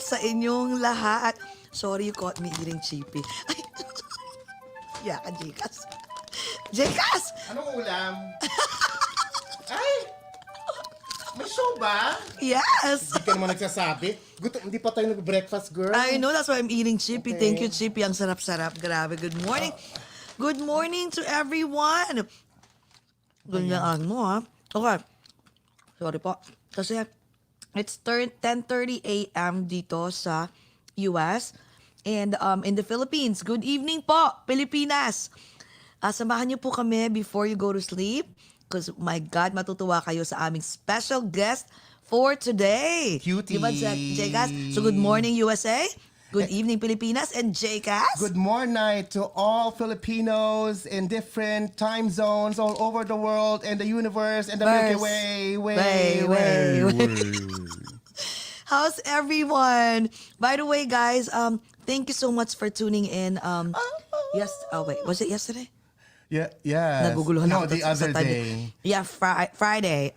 sa inyong lahat. Sorry, you caught me eating chippy. Ay, yeah, Jekas. Jekas! Anong ulam? Ay! May show ba? Yes! Hindi ka naman nagsasabi. Gutom, hindi pa tayo nag-breakfast, girl. I know, that's why I'm eating chippy. Okay. Thank you, chippy. Ang sarap-sarap. Grabe. Good morning. Good morning to everyone. Ganyan mo, ha? Okay. Sorry po. Kasi it's 10:30 a.m. dito sa US. And in the Philippines. Good evening po, Pilipinas. Samahan niyo po kami before you go to sleep. Because, my God, matutuwa kayo sa aming special guest for today. Cutie. Diba, J-Cas? So, good morning, USA. Good evening, Pilipinas. And J-Cas? Good morning to all Filipinos in different time zones all over the world and the universe and the Milky Way. Way. How's everyone? By the way, guys, thank you so much for tuning in. Yes. Oh, wait. Was it yesterday? Yeah. Naguguluhan No, ako the sa other time. day. Yeah, Friday.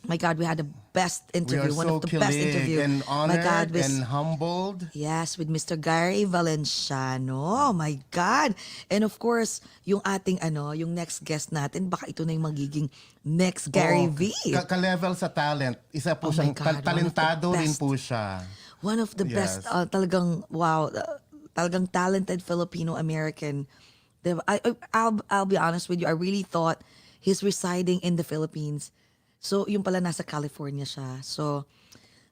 My God, we had the best interview. We are One so of the best interview. and My God, honored and humbled. Yes, with Mr. Gary Valenciano. Oh my God. And of course, yung ating yung next guest natin, baka ito na yung magiging next Gary V. Ka-level sa talent. Isa po Oh my siyang God, talentado one of the rin best. po siya. One of the best, Yes. talagang, wow, talagang talented Filipino-American. Diba? I'll be honest with you, I really thought he's residing in the Philippines. So, yung pala nasa California siya. So,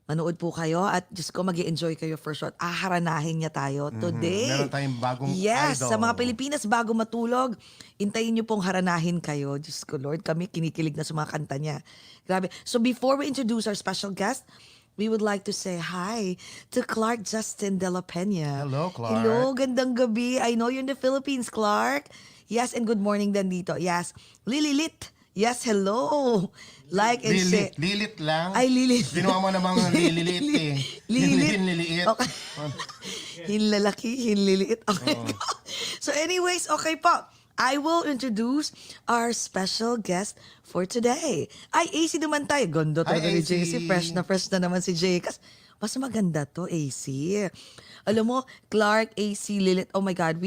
manood po kayo at just ko mag-enjoy kayo for sure. Haranahin niya tayo today. Meron tayong bagong Yes, idol. sa mga Pilipinas, bago matulog, intayin niyo pong haranahin kayo. Diyos ko, Lord, kami kinikilig na sa mga kanta niya. Grabe. So, before we introduce our special guest, we would like to say hi to Clark Justin de la Peña. Hello, Clark. Hello, gandang gabi. I know you're in the Philippines, Clark. Yes, and good morning din dito. Yes. Lililit. Yes, hello. Like and share. Lilit lang. Ay, lilit. Ginawa mo namang lililit eh. Lilit. Liliit. Okay. Hinlalaki, hinliliit. Okay. So anyways, okay po. I will introduce our special guest for today. Ay, AC naman tayo. Ganda talaga ni AC. JC. Fresh na naman si Jay. Kasi mas maganda to, AC. Alam mo, Clark, AC, Lilith, oh my God,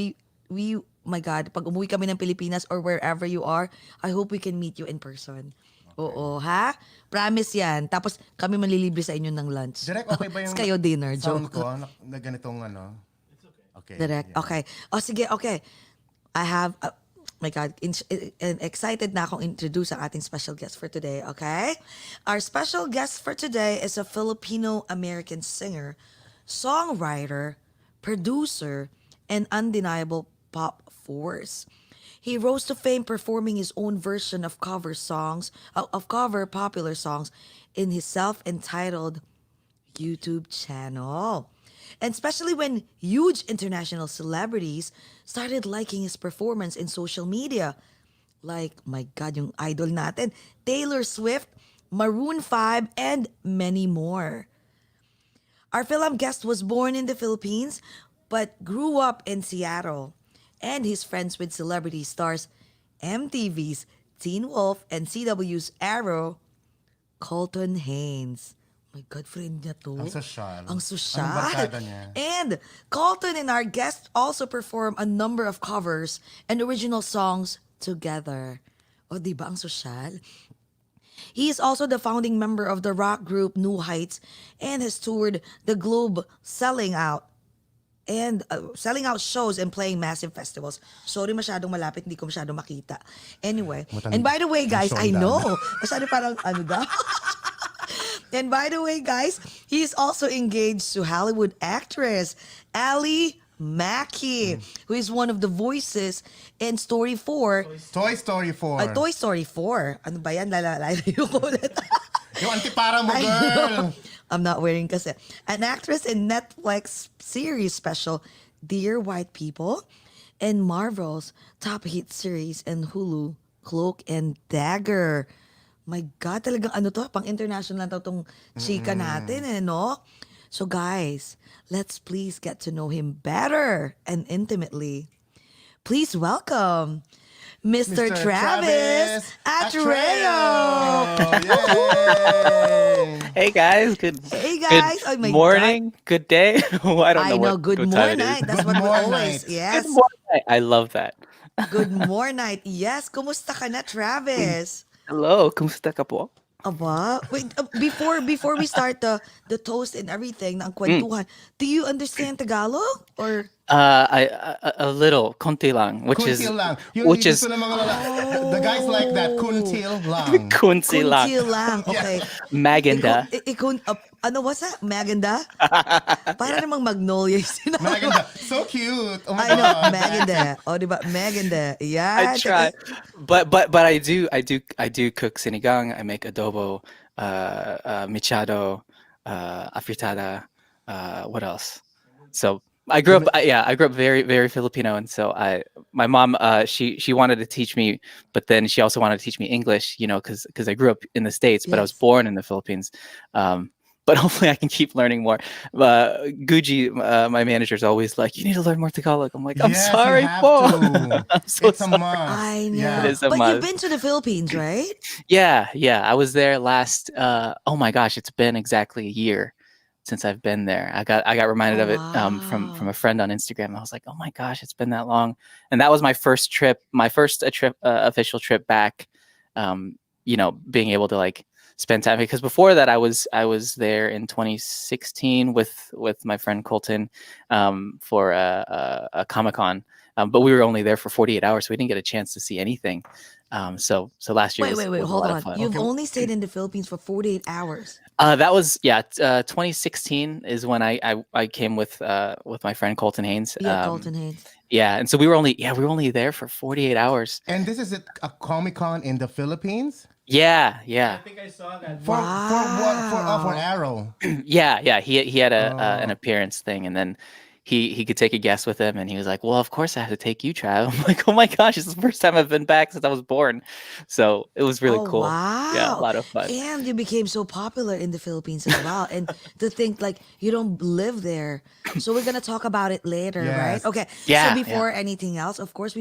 my God, pag umuwi kami ng Pilipinas or wherever you are, I hope we can meet you in person. Oo, ha? Promise yan. Tapos kami manlilibre sa inyo ng lunch. Direct, okay ba yung Tapos kayo dinner, sound joke. ko na ganitong ano? Okay. Direct. Yeah. Okay. O sige, okay. I have, my God, excited na akong introduce ang ating special guest for today, okay? Our special guest for today is a Filipino-American singer, songwriter, producer, and undeniable pop force. He rose to fame performing his own version of cover popular songs in his self-entitled YouTube channel. And especially when huge international celebrities started liking his performance in social media. Like, my God, yung idol natin, Taylor Swift, Maroon 5, and many more. Our Fil-Am guest was born in the Philippines, but grew up in Seattle. And he's friends with celebrity stars MTV's Teen Wolf and CW's Arrow, Colton Haynes. My God, friend niya to. Ang sosyal. Ang sosyal. Ang barkada niya. And Colton and our guest also perform a number of covers and original songs together. O, diba ang sosyal? He is also the founding member of the rock group New Heights and has toured the globe selling out shows and playing massive festivals. Sorry, masyadong malapit, hindi ko masyadong makita. Anyway, and by the way, guys, I know, masyado parang ano daw. And by the way, guys, he is also engaged to Hollywood actress Ali Mackey, who is one of the voices in Story 4. Toy Story 4. Toy Story 4. Ano ba yan? Lalayo ko ulit. Yung antipara mo, I girl. know. I'm not wearing kasi. An actress in Netflix series special Dear White People and Marvel's top hit series in Hulu, Cloak and Dagger. My God, talagang ano to, pang international na to tong chika natin, no? So guys, let's please get to know him better and intimately. Please welcome Mr. Mr. Travis Travis Atreo. Atreo. Yay! Hey guys, Hey good guys. Oh my God. morning, good day. Well, I don't I know know. Good what time it is. morning. That's Good what we morning, always, night. Good yes. morning. I love that. Good morning. Yes. Kumusta ka na, Travis? Hello, kumusta ka po? Aba, wait, before we start the toast and everything, ng Mm. kwentuhan, do you understand Tagalog or A little konti lang, Kuntil lang. Yung which gusto is ng mga the guys like that. Oh, Kuntil lang. kunti lang. kunti lang. Yeah. Okay. Maganda. Ano what's that? Maganda? Para Yeah, namang Magnolia yung sinabi mo. Maganda. So cute. Oh my I know, God. maganda. O, di ba? Maganda. I Yan. try, but I do cook sinigang. I make adobo, michado, afritada. What else? So I grew up very very Filipino, and so my mom she wanted to teach me, but then she also wanted to teach me English, because I grew up in the States, but I was Yes. born in the Philippines. But hopefully I can keep learning more. Guji, my manager's always like, you need to learn more Tagalog. I'm like, I'm Yes, you sorry, have po. to. I'm so It's a sorry. must. I It know. Yeah. is a But you've must. been to the Philippines, right? Yeah. I was there last. Oh my gosh, it's been exactly a year since I've been there. I got reminded Oh, of it from wow. a friend on Instagram. I was like, oh my gosh, it's been that long, and that was my first trip, my first official trip back. Being able to like spend time, because before that I was there in 2016 with my friend Colton, for a Comic Con, but we were only there for 48 hours, so we didn't get a chance to see anything. So last year Wait. was a Hold lot of on. fun. You've Okay. only stayed in the Philippines for 48 hours. That was 2016 is when I came with my friend Colton Haynes. Yeah, Colton Haynes. Yeah, and so we were only there for 48 hours. And this is a Comic Con in the Philippines? Yeah. For what? For Wow. Arrow. Yeah. He had an Oh. appearance thing, and then he could take a guest with him, and he was like, "Well, of course I have to take you, Trav." I'm like, "Oh my gosh, it's the first time I've been back since I was born," so it was really Oh, cool. Yeah, a wow. lot of fun. And you became so popular in the Philippines as well. And to think like you don't live there. So we're gonna talk about it later, right? Yes. Okay. So Yeah. before anything else, of course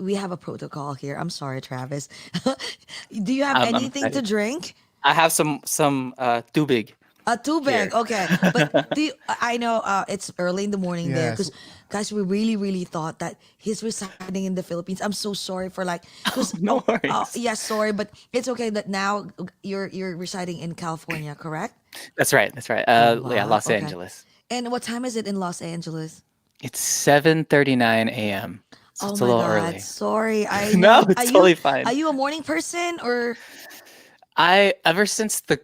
we have a protocol here. I'm sorry, Travis. Do you have I'm anything to excited. drink? I have some tubig A tubig, here. okay. But I know it's early in the morning there Yes. because guys, we really thought that he's residing in the Philippines. I'm so sorry for like, because No worries. yeah, sorry, but it's okay that now you're residing in California, correct? That's right. Oh Yeah, wow, Los okay. Angeles. And what time is it in Los Angeles? It's 7:39 a.m. So Oh it's a my little God, early. sorry. I No, know. Are it's you totally are fine. you a morning person or? I ever since the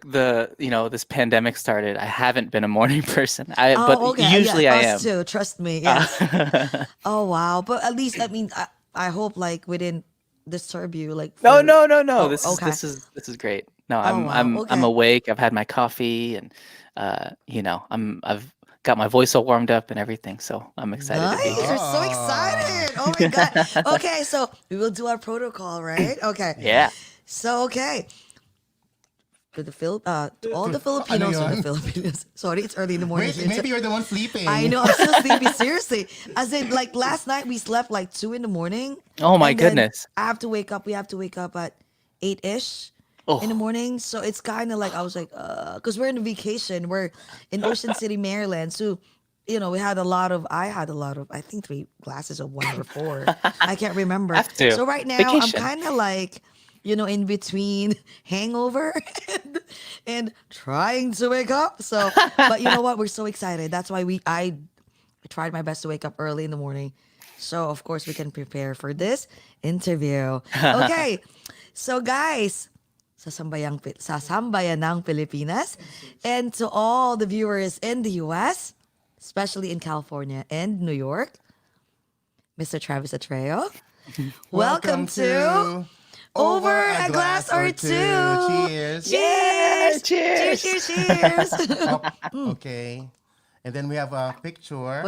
this pandemic started, I haven't been a morning person. But Oh, okay. Yeah, usually I us am. too. Trust me. Yes. Uh, Oh wow. But at least I mean I hope like we didn't disturb you like no, for. no, no, no. Oh, This is okay. great. No, Oh I'm wow. I'm I'm Okay. awake. I've had my coffee, and I've got my voice all warmed up and everything. So I'm excited to be Nice. We're here. so Oh. excited. Oh my God. Okay, so we will do our protocol, right? Okay. Yeah. So okay. To all the Ano Filipinos or the yun? Filipinos. Sorry, it's early in the morning. Wait, maybe you're the one sleeping. I know I'm still sleepy. Seriously, as in like last night we slept like 2 in the morning, Oh my and then goodness. I have to wake up. We have to wake up at 8ish in the Oh. morning. So it's kind of like I was like, because we're in a vacation. We're in Ocean City, Maryland. So we had a lot of. I had a lot of. I think 3 glasses of wine or four. I can't remember. Have to. So right now I'm Vacation. kind of like. In between hangover and trying to wake up. So, but you know what? We're so excited. That's why I tried my best to wake up early in the morning. So, of course, we can prepare for this interview. Okay. So, guys, sa sambayan ng Pilipinas, and to all the viewers in the US, especially in California and New York, Mr. Travis Atreo, welcome to Over a Glass or Two. Cheers. Cheers! Cheers. Cheers! Okay. And then we have a picture.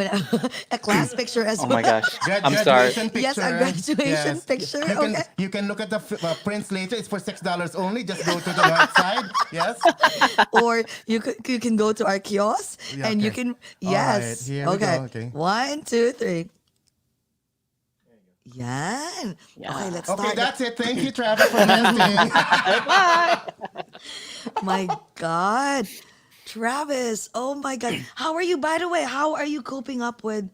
A class picture as Oh well. my gosh. I'm sorry. Graduation picture. Yes, a graduation picture, okay. You can look at the prints later. It's for $6 only. Just go to the website. Yes. Or you can go to our kiosk Yeah, and you okay. can All right, yes. here we Okay. go, okay. 1, 2, 3. Yan. Yeah. Okay, let's Okay, start. that's it. Thank you, Travis, for listening. My God. Travis, oh my God. How are you, by the way, how are you coping up with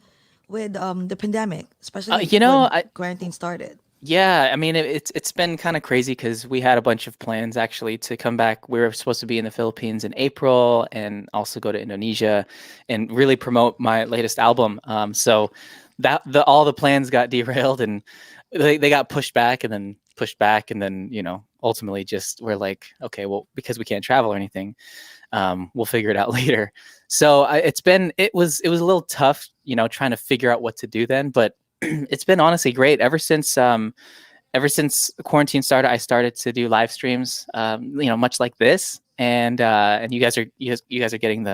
the pandemic, especially You know, when quarantine started? yeah, I mean, it's been kind of crazy because we had a bunch of plans actually to come back. We were supposed to be in the Philippines in April and also go to Indonesia and really promote my latest album. So that all the plans got derailed and they got pushed back and then pushed back and then ultimately just we're like, okay, well, because we can't travel or anything, we'll figure it out later. So it was a little tough, trying to figure out what to do then, but it's been honestly great ever since quarantine started. I started to do live streams, much like this, and you guys are getting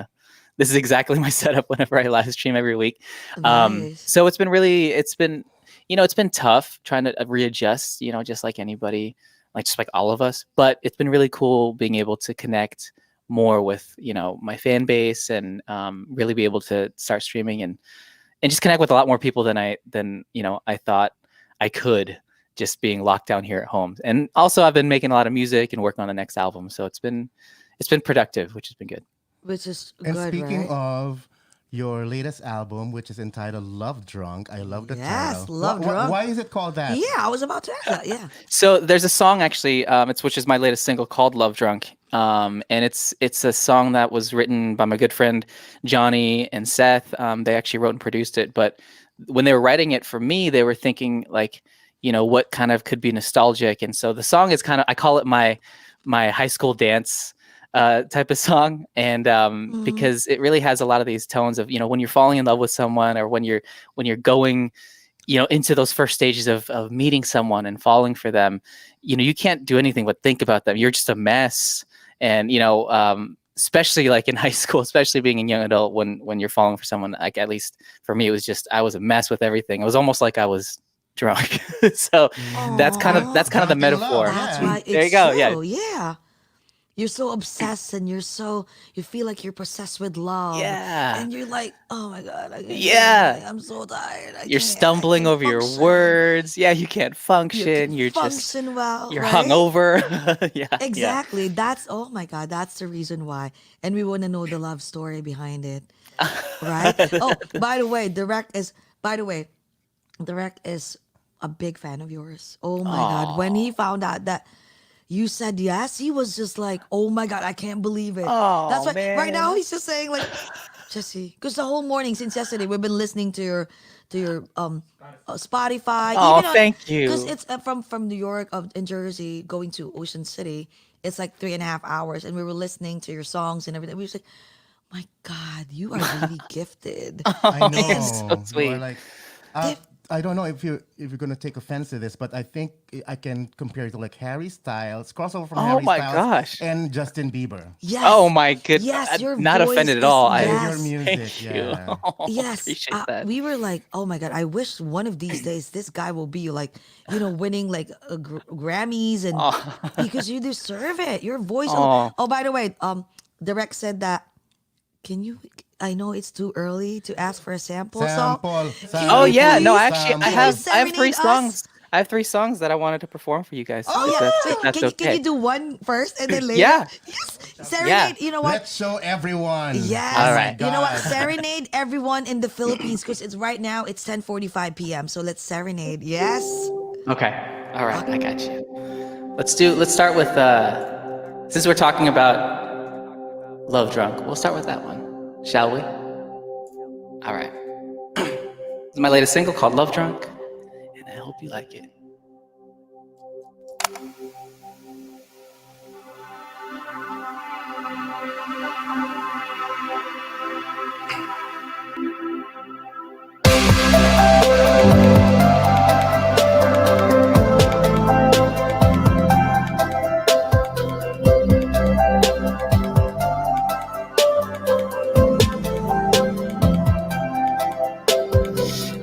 this is exactly my setup whenever I live stream every week. Nice. So it's been tough trying to readjust, just like anybody, like just like all of us. But it's been really cool being able to connect more with my fan base and really be able to start streaming and just connect with a lot more people than I thought I could, just being locked down here at home. And also I've been making a lot of music and working on the next album. So it's been productive, which has been good. Which is And good, speaking right? of your latest album, which is entitled Love Drunk, I love the Yes, title. Love Drunk. Why is it called that? Yeah, I was about to ask that. Yeah. So there's a song actually, which is my latest single called Love Drunk. And it's a song that was written by my good friend Johnny and Seth. They actually wrote and produced it, but when they were writing it for me, they were thinking like, what kind of could be nostalgic. And so the song is kind of, I call it my high school dance type of song. And because it really has a lot of these tones of, when you're falling in love with someone or when you're going, into those first stages of meeting someone and falling for them, you can't do anything but think about them. You're just a mess. And, especially like in high school, especially being a young adult, when you're falling for someone, like at least for me, it was just, I was a mess with everything. It was almost like I was drunk. So that's kind of the Drunk in metaphor. love, That's yeah. why There you it's go. true. Yeah. Yeah. You're so obsessed and you feel like you're possessed with love. Yeah. And you're like, oh my God, I can't do Yeah. anything. I'm so tired. You're I stumbling can't over your function. words. Yeah, you can't You function. can You're just function well, you're right? hungover. Yeah, yeah. Exactly. That's, oh my God, that's the reason why. And we want to know the love story behind it, right? Oh, by the way, Direct is a big fan of yours. Oh my God. When he found out that you said yes, he was just like, oh my God, I can't believe it. That's Oh why right now man. he's just saying like, Jesse, because the whole morning since yesterday we've been listening to your Spotify, Oh, even on thank because you. it's from New York in Jersey going to Ocean City. It's like 3.5 hours, and we were listening to your songs and everything. We was like, my God, you are really gifted. I You're so know. You are sweet. like, They- I don't know if you're gonna take offense to this, but I think I can compare it to like Harry Styles, crossover from Oh Harry my Styles gosh. and Justin Bieber. Yes. Oh my good. Yes, your Not voice offended at is all. With yes. your music, Thank you. yeah. Oh, Yes, appreciate that. we were like, oh my God, I wish one of these days this guy will be like, winning like Grammys and Oh. because you deserve it. Your voice. Oh. Oh, by the way, Direct said that. Can you? I know it's too early to ask for a sample song. Oh yeah, no, please- actually, Can you I have three serenade us? songs. I have three songs that I wanted to perform for you guys. Oh if yeah, that's can okay. you do one first and then later? Yeah. Yes, serenade. You know what? Let's show everyone. Yes. All right. You know what? God. Serenade everyone in the Philippines because it's right now. It's 10:45 p.m. So let's serenade. Yes. Okay. All right, I got you. Let's start with since we're talking about Love Drunk, we'll start with that one. Shall we? All right. This is my latest single called Love Drunk, and I hope you like it.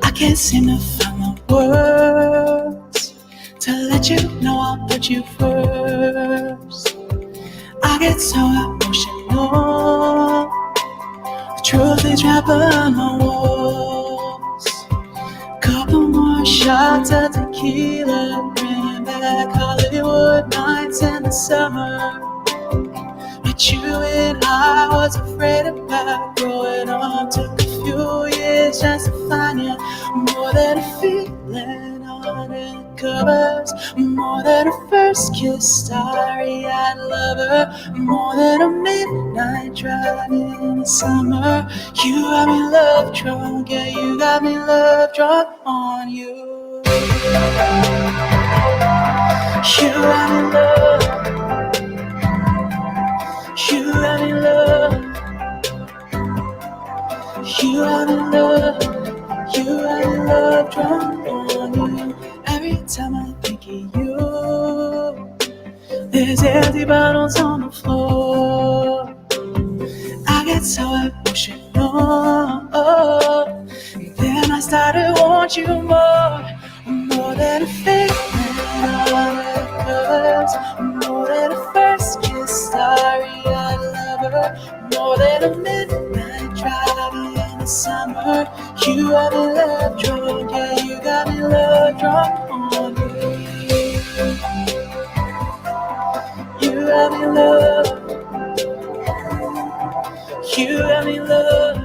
I can't seem to find the words to let you know I'll put you first. I get so emotional. The truth is right behind my walls. Couple more shots. shots of tequila, bringing back Hollywood nights in the summer. Met you and I was afraid about growing up. Took a few years just to find you. More than a feeling under the covers, more than a first kiss, starry-eyed lover, more than a midnight drive in the summer. You got me love drunk, yeah, you got me love drunk on you. You got me love. You got me love. You got me love. You got me love drunk on you. Every time I think of you, there's empty bottles on the floor. I get so emotional. Then I started to want you more than a feeling under the covers, more than a first kiss, starry-eyed lover, more than a midnight drive in the summer. You got me love drunk, yeah, you got me love drunk on you. You got me love. You got me love.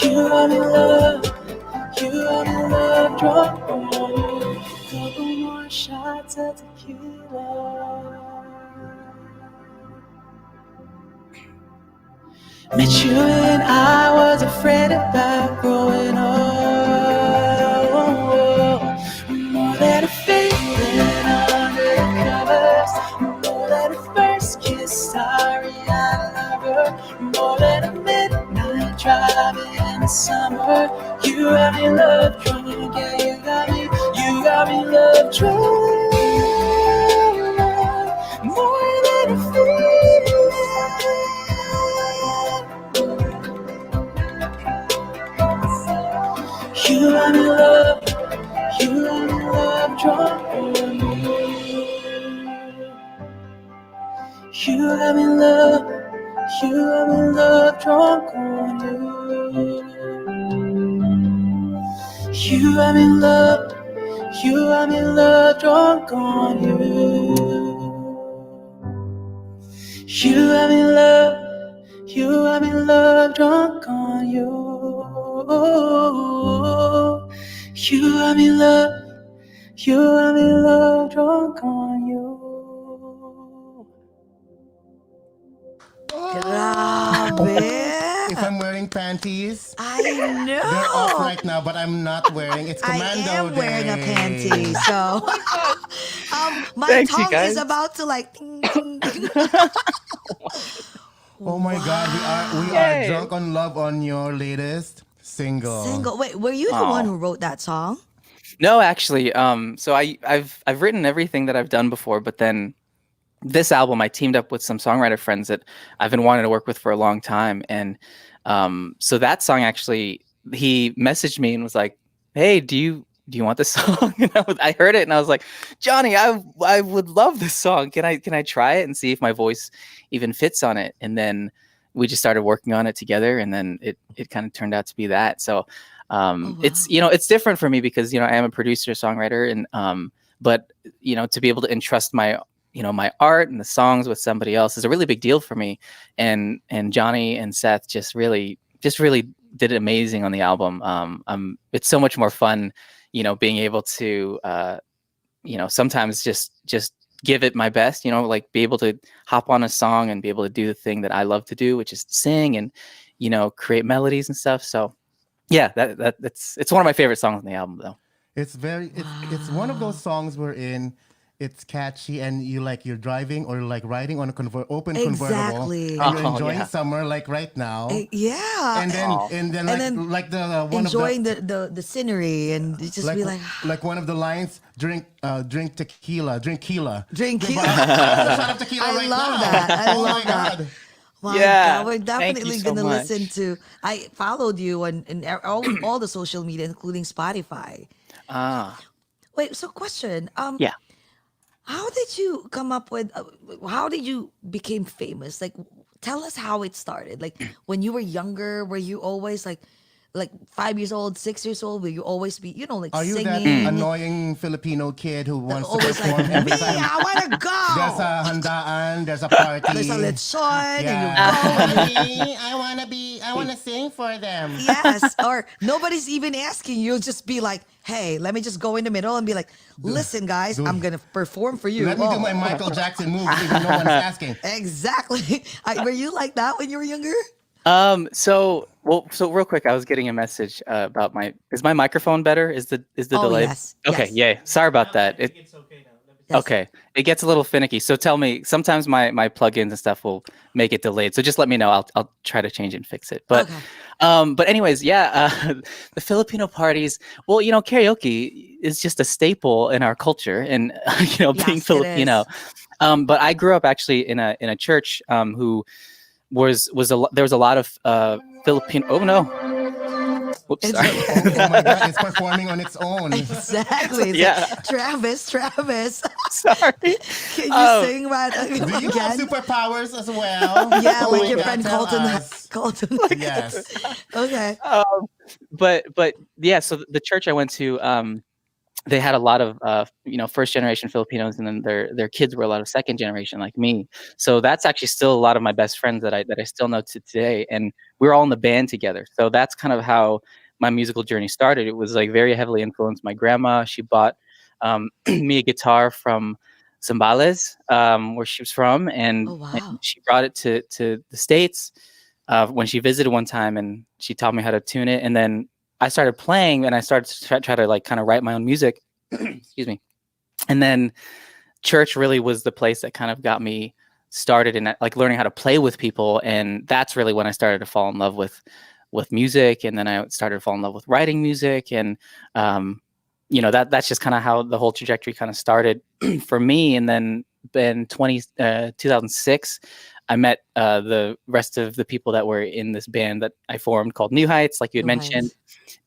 You got me love. You got me love drunk on you. Couple more shots of tequila. Met you and I was afraid about growing up. More than a feeling under the covers, more than a first kiss, starry-eyed lover, more than a midnight drive in the summer. You got me love drunk, yeah, you got me love drunk. More than a feeling. You got me love, you got me love drunk on you. You got me love, you got me love drunk on you. You got me love, you got me love drunk on you. You got me love, you got me love drunk on you. You got me love, you got me love drunk on you. Grabe. If I'm wearing panties, I know. they're off right now, but I'm not wearing. It's I Commando am wearing a Day. panty, so my Thanks, you tongue is guys. about to like ting, ting, ting. Oh my God, we are Yay. drunk on love on your latest single. Single. Wait, were you the one who wrote that song? No, actually, so I've written everything that I've done before, but then this album I teamed up with some songwriter friends that I've been wanting to work with for a long time, and so that song actually, he messaged me and was like, "Hey, do you want this song?" And I heard it and I was like, "Johnny, I would love this song. Can I try it and see if my voice even fits on it?" And then we just started working on it together, and then it kind of turned out to be that. So it's, it's different for me because, I am a producer, songwriter, and but to be able to entrust my my art and the songs with somebody else is a really big deal for me. And Johnny and Seth just really did amazing on the album. It's so much more fun, being able to sometimes just give it my best, like be able to hop on a song and be able to do the thing that I love to do, which is sing and create melodies and stuff. So yeah, it's one of my favorite songs on the album, though. It's it's one of those songs wherein it's catchy and you're driving or like riding on a open convertible Exactly. and you're Oh, enjoying yeah. summer like right now. Yeah. And then Aw. and then And like then like the one enjoying of the scenery and just like be like, like one of the lines, drink tequila, drink tequila. drink But you. that's a shot of tequila I right love now. that. I Oh love my that. God. My Yeah. God, we're Thank you definitely so gonna much. listen to. I followed you on in all the social media, including Spotify. Ah, Wait, so question. yeah. How did you come up with? How did you became famous? Like, tell us how it started. Like when you were younger, were you always like like 5 years old, 6 years old? Will you always be, like Are you that singing? annoying Filipino kid who wants to Always like, perform every me, time I want to there's go. a handaan, there's a party? There's a lechon, and you Yeah. go. Me, I wanna sing for them. Yes, or nobody's even asking. You'll just be like, hey, let me just go in the middle and be like, listen, guys, I'm going to perform for you. Let me do my Michael Jackson move even no one's asking. Exactly. Were you like that when you were younger? So real quick, I was getting a message about is my microphone better? Is the delay? Yes. Okay, Yes. yay. Sorry about that. It's okay now. Yes. Okay. It gets a little finicky. So tell me, sometimes my plugins and stuff will make it delayed. So just let me know. I'll try to change and fix it. But but anyways, yeah, the Filipino parties, well, karaoke is just a staple in our culture and being Yes, it Filipino. is. But I grew up actually in a church who there was a lot of Filipino. Oh no. Whoops, It's sorry. okay. Oh my God, it's performing on its own. Exactly. It's Yeah. like, Travis. Sorry. Can you sing right Do you have again? superpowers as well? Yeah, Oh like my your God, friend tell Colton. us. Colton. Yes. Okay. But yeah, so the church I went to, they had a lot of first generation Filipinos, and then their kids were a lot of second generation like me. So that's actually still a lot of my best friends that I still know to today, and we were all in the band together. So that's kind of how my musical journey started. It was like very heavily influenced. My grandma, she bought me a guitar from Zambales, where she was from, and, Oh, wow. she brought it to the States when she visited one time, and she taught me how to tune it, and then I started playing, and I started to try to like kind of write my own music. Excuse me. And then church really was the place that kind of got me started in like learning how to play with people, and that's really when I started to fall in love with music, and then I started to fall in love with writing music, and that's just kind of how the whole trajectory kind of started for me. And then in 2006, I met the rest of the people that were in this band that I formed called New Heights, like you had New mentioned. Heights.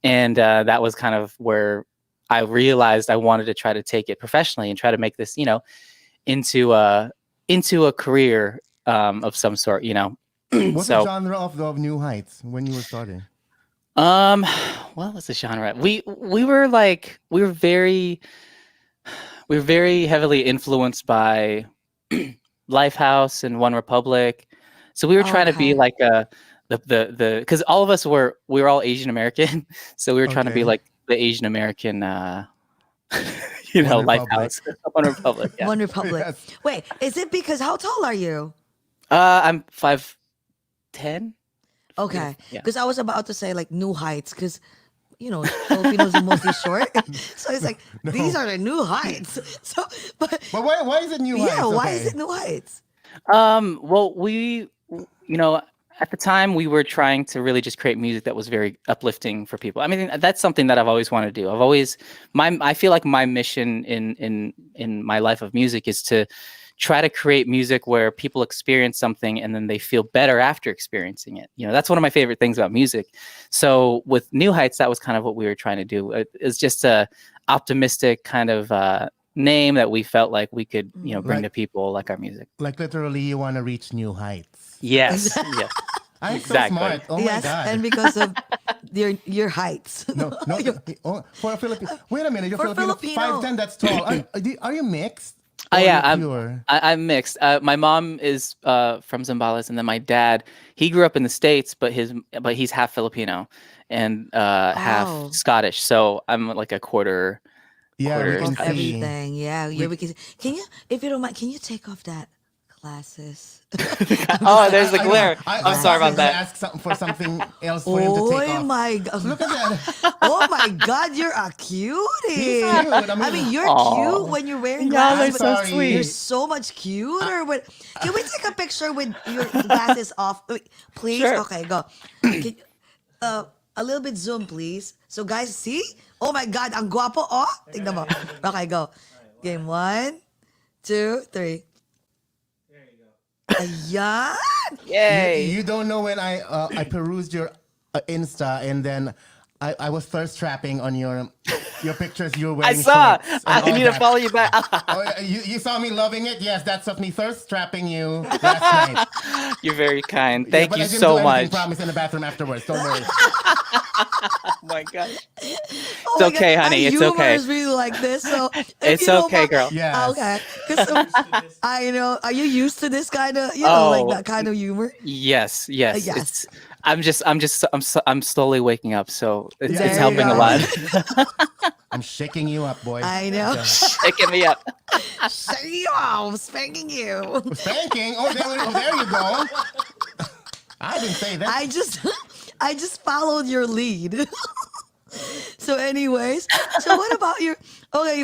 And that was kind of where I realized I wanted to try to take it professionally and try to make this, into a career of some sort, What's So, the genre of New Heights when you were starting? what was the genre? We were very heavily influenced by Lifehouse and One Republic. So we were trying to be Okay. like the because all of us we were all Asian American, so we were trying to be Okay. like the Asian American One Republic. Lifehouse. One Republic. Yeah. One Republic. Yes. Wait, is it because how tall are you? I'm 5'10". Okay. Yeah. Because I was about to say like New Heights because, Filipinos are mostly short. So it's like, these are the new heights. So, but But why is it New Heights? yeah, why Okay. is it New Heights? Well, at the time we were trying to really just create music that was very uplifting for people. I mean, that's something that I've always wanted to do. I feel like my mission in my life of music is to try to create music where people experience something and then they feel better after experiencing it. That's one of my favorite things about music. So with New Heights, that was kind of what we were trying to do. It's just a optimistic kind of name that we felt like we could, bring to people like our music. Like literally, you want to reach new heights. Yes. Yes. I'm Exactly. so smart. Oh Yes, my God. and because of your heights. No. For a Filipino. Wait a minute. You're For Filipino. Filipino. 5'10", that's tall. Are you mixed? Or Yeah, are you pure? I'm mixed. My mom is from Zambales, and then my dad, he grew up in the States, but he's half Filipino and Oh. half Scottish. So I'm like a quarter. Yeah, we quarter can Of Scottish. see. everything. Yeah, we can you, if you don't mind, can you take off that glasses? Oh, there's the I know. glare. I I'm sorry about was that. Ask something for something else for him to take Oh off. my god! Look at that. Oh my god, you're a cutie. He's cute. I mean, you're Aw. cute when you're wearing Y'all glasses. are so but sweet. You're so much cuter. Can we take a picture with your glasses off, Wait, please? Sure. Okay, go. Can, a little bit zoom, please. So guys, see? Oh my god, ang guapo. Oh, tignan mo. Okay, go. Game 1, 2, 3. There you go. Ayan! Yay! You don't know when I perused your Insta and then I was thirst trapping on your pictures. You were I wearing saw. shorts and I all need to that. follow you back. Oh, you saw me loving it? Yes, that's of me thirst trapping you last night. You're very kind. Yeah, Thank but you I didn't so do anything, much. promise, in the bathroom afterwards. Don't worry. Oh my gosh. Oh It's my okay, God, honey. our It's humor okay. is really like this. So if It's you don't okay, mind, girl. Yes. okay, because I'm used to this. I know. Are you used to this kind of, like Oh, that kind of humor? yes, yes. Yes. I'm slowly waking up, so it's There you helping a go. lot. I'm shaking you up, boy. I know. Shaking me up. I'm spanking you. Spanking? There you go. I didn't say that. I just followed your lead. So, anyways, so what about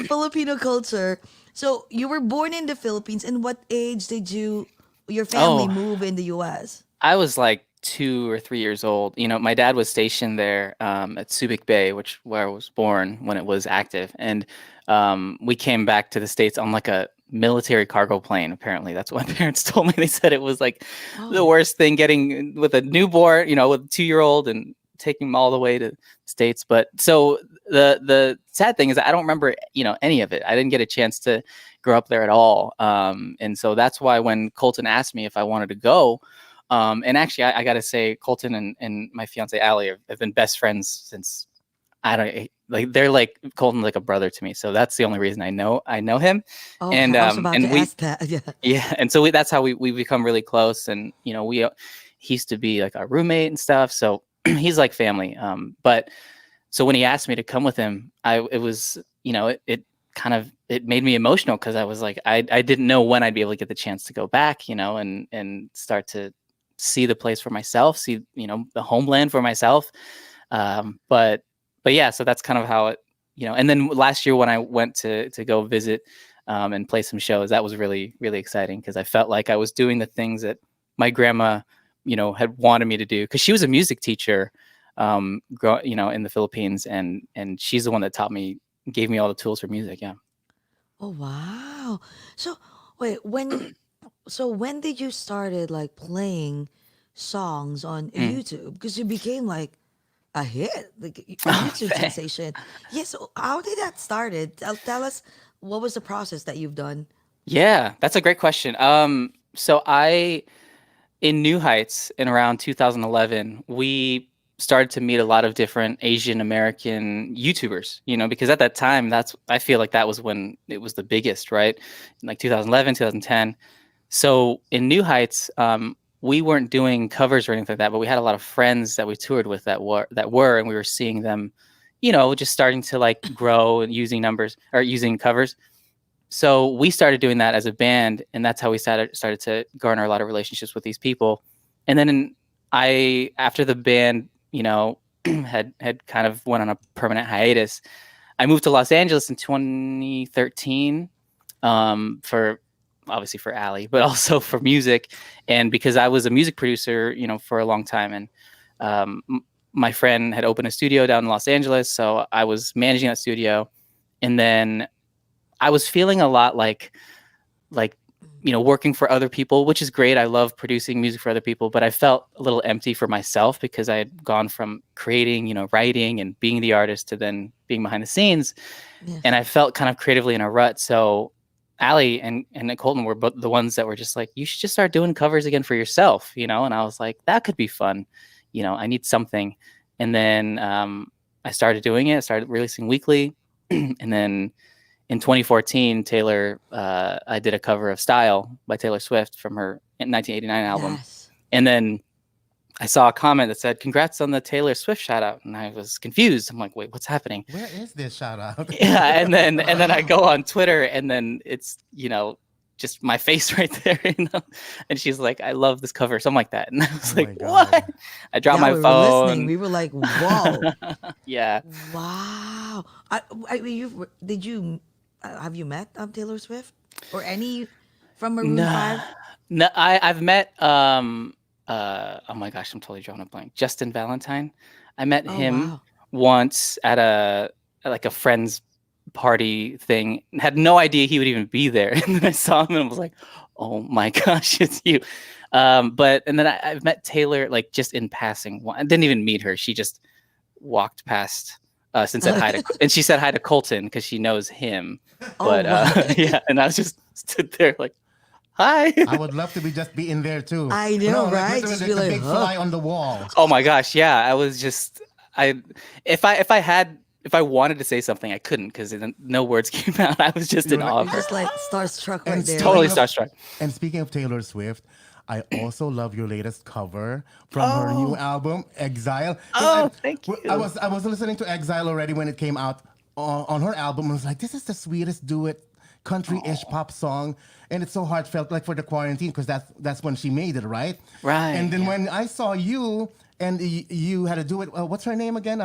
Filipino culture? So, you were born in the Philippines. And what age did your family Oh, move in the U.S.? I was like 2 or 3 years old. My dad was stationed there at Subic Bay, where I was born when it was active, and we came back to the States on like a military cargo plane. Apparently, that's what my parents told me. They said it was like the Oh, worst thing getting with a newborn, with a 2-year-old and taking them all the way to the States. But so the sad thing is that I don't remember any of it. I didn't get a chance to grow up there at all, and so that's why when Colton asked me if I wanted to go. And actually, I got to say, Colton and my fiance Allie have been best friends since they're like Colton's like a brother to me. So that's the only reason I know him. okay. And I was about to we ask that. Yeah. yeah, and so that's how we become really close. And he used to be like our roommate and stuff. So he's like family. But so when he asked me to come with him, it was it kind of it made me emotional because I was like I didn't know when I'd be able to get the chance to go back, and start to see the place for myself, see the homeland for myself. But yeah, so that's kind of how it. And then last year when I went to go visit and play some shows, that was really really exciting because I felt like I was doing the things that my grandma had wanted me to do because she was a music teacher in the Philippines, and she's the one that gave me all the tools for music. Yeah. Oh wow. So wait, when did you started like playing songs on Mm. YouTube? Because you became like a hit, like a Oh, YouTube sensation. Yeah. So how did that started? Tell us what was the process that you've done? Yeah, that's a great question. So in New Heights in around 2011, we started to meet a lot of different Asian American YouTubers, because at that time, I feel like that was when it was the biggest, right? In like 2011, 2010. So in New Heights, we weren't doing covers or anything like that, but we had a lot of friends that we toured with and we were seeing them, just starting to like grow and using numbers or using covers. So we started doing that as a band, and that's how we started to garner a lot of relationships with these people. And then after the band, had kind of went on a permanent hiatus, I moved to Los Angeles in 2013 for obviously for Allie, but also for music, and because I was a music producer, for a long time, and my friend had opened a studio down in Los Angeles, so I was managing that studio, and then I was feeling a lot like working for other people, which is great. I love producing music for other people, but I felt a little empty for myself because I had gone from creating, writing and being the artist to then being behind the scenes, and Yes. I felt kind of creatively in a rut. So Allie and Colton were both the ones that were just like, you should just start doing covers again for yourself, and I was like, that could be fun. I need something. And then I started doing it. I started releasing weekly. And then in 2014, I did a cover of Style by Taylor Swift from her 1989 album. Yes. And then I saw a comment that said, congrats on the Taylor Swift shout out. And I was confused. I'm like, wait, what's happening? Where is this shout out? Yeah. And then I go on Twitter, and then it's, just my face right there, and she's like, I love this cover, something like that. And I was Oh like, my God. what? I dropped Yeah, my we were listening. phone. We were like, whoa. Yeah. Wow. Did you have you met Taylor Swift or any from Maroon No, 5? no, I've met oh my gosh, I'm totally drawing a blank. Justin Valentine. I met Oh him wow. once at a friend's party thing. Had no idea he would even be there. And then I saw him and was like, oh my gosh, it's you. And then I've met Taylor like just in passing. I didn't even meet her. She just walked past us and said hi to, and she said hi to Colton because she knows him. Oh But wow. yeah, and I was just stood there like, hi. I would love to be in there too. I know, No, right? like Just the be like, big huh. fly on the wall. Oh my gosh, yeah. if I wanted to say something, I couldn't because no words came out. I was just in awe You're of her. just like starstruck And right there. Totally speaking of- starstruck. And speaking of Taylor Swift, I also love your latest cover from her new album, Exile. 'Cause Thank you. I was listening to Exile already when it came out on her album. I was like, this is the sweetest duet country-ish pop song, and it's so heartfelt, like for the quarantine, because that's when she made it, right? Right, And then yeah. when I saw you and you had to do it, what's her name again?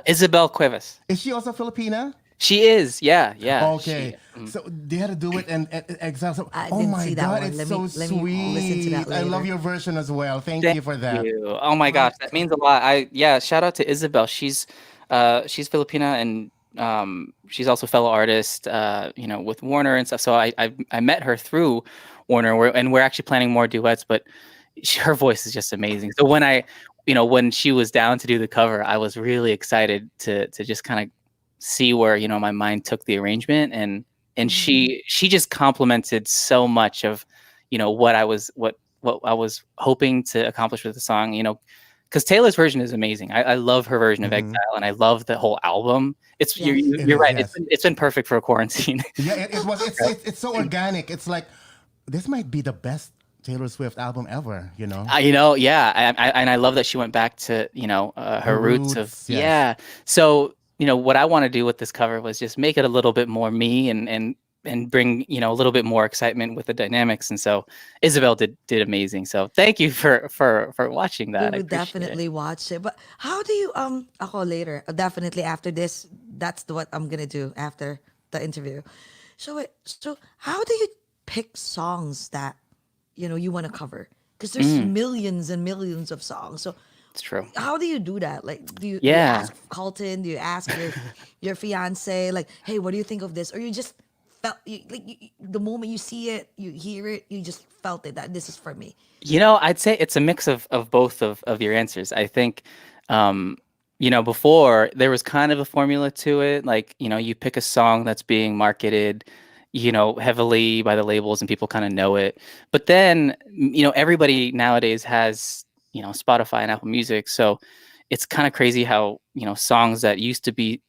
Isabel Cuevas. Is she also Filipina? She is. Yeah. Yeah. Okay, so they had to do it and Exile. So, I oh didn't my see that God, one. it's Let so me sweet. listen to that I love later. your version as well. Thank Thank you for that. you. Oh my gosh, that means a lot. Shout out to Isabel. She's Filipina and she's also a fellow artist, with Warner and stuff. So I met her through Warner, and we're actually planning more duets. But her voice is just amazing. So when she was down to do the cover, I was really excited to just kind of see where my mind took the arrangement, and she just complimented so much of what I was hoping to accomplish with the song. Because Taylor's version is amazing. I love her version of Exile, and I love the whole album. It's Yes. It you're is, right. yes. It's been perfect for a quarantine. Yeah, it was. It's so organic. It's like this might be the best Taylor Swift album ever. Yeah, and I love that she went back to her Her roots of roots, yes. yeah. So what I want to do with this cover was just make it a little bit more me and bring a little bit more excitement with the dynamics. And so Isabel did amazing. So thank you for watching that. We I would appreciate it. definitely watch it. But how do you ako later? Definitely after this, that's what I'm gonna do after the interview. So how do you pick songs that you want to cover? Because there's millions and millions of songs. So It's true. how do you do that? Like, do you Yeah. ask Colton? Do you ask your fiance? Like, hey, what do you think of this? Or you just felt the moment you see it, you hear it, you just felt it that this is for me. I'd say it's a mix of both of your answers. I think, before there was kind of a formula to it. Like, you pick a song that's being marketed, heavily by the labels and people kind of know it. But then, everybody nowadays has, Spotify and Apple Music. So it's kind of crazy how, songs that used to be,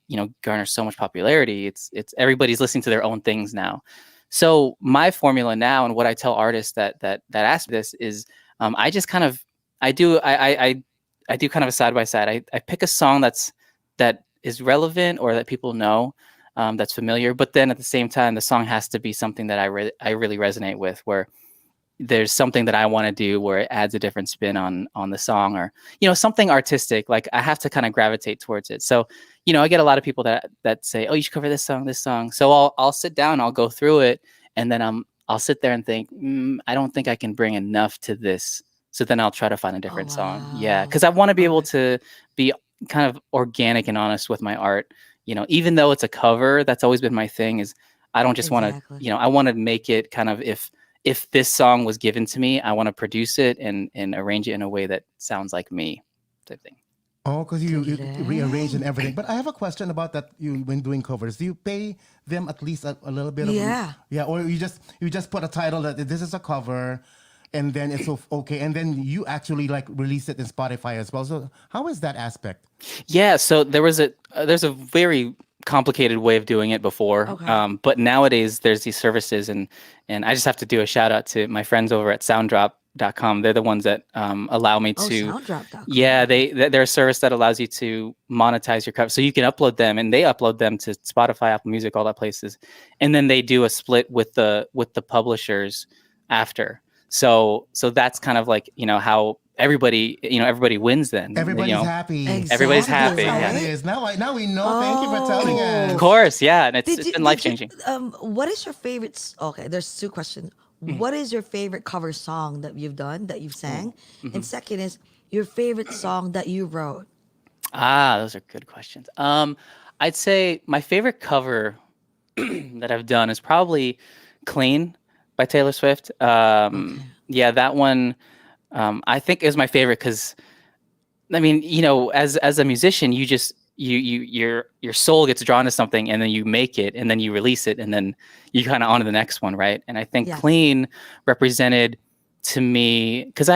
garner so much popularity, it's everybody's listening to their own things now. So my formula now, and what I tell artists that ask this is, I just kind of, I do kind of a side by side. I pick a song that is relevant or that people know, that's familiar, but then at the same time, the song has to be something that I really resonate with, where there's something that I want to do where it adds a different spin on the song, or something artistic. Like I have to kind of gravitate towards it. So I get a lot of people that say, oh, you should cover this song. So I'll sit down, I'll go through it, and then I'll sit there and think, I don't think I can bring enough to this. So then I'll try to find a different song. Yeah, because I want to be able to be kind of organic and honest with my art. Even though it's a cover, that's always been my thing. Is I don't just want Exactly. to, I want to make it kind of, if this song was given to me, I want to produce it and arrange it in a way that sounds like me, type thing. Oh, because you rearrange and Dang. everything. But I have a question about that. You when doing covers, do you pay them at least a little bit of Yeah. or you just put a title that this is a cover, and then it's okay, and then you actually like release it in Spotify as well. So how is that aspect? Yeah, so there's a very complicated way of doing it before, Okay. but nowadays there's these services, and I just have to do a shout out to my friends over at sounddrop.com. They're the ones that allow me Oh, to sounddrop.com. yeah, they're a service that allows you to monetize your cover, so you can upload them, and they upload them to Spotify, Apple Music, all that places, and then they do a split with the publishers after. So that's kind of like how everybody wins then. Everybody's happy. Everybody's Exactly, happy, That's how yeah. it right? is. Now we know. Thank you for telling Oh. Of us. course, yeah, and it's Did it's you, been did life you, changing. what is your favorite? Okay, there's two questions. What is your favorite cover song that you've done, that you've sang? And second is your favorite song that you wrote. Those are good questions. I'd say my favorite cover that I've done is probably "Clean" by Taylor Swift. Okay. Yeah, that one I think is my favorite because I mean, as a musician, you just your soul gets drawn to something, and then you make it, and then you release it, and then you kind of on to the next one, right? And I think Yes. "Clean" represented to me because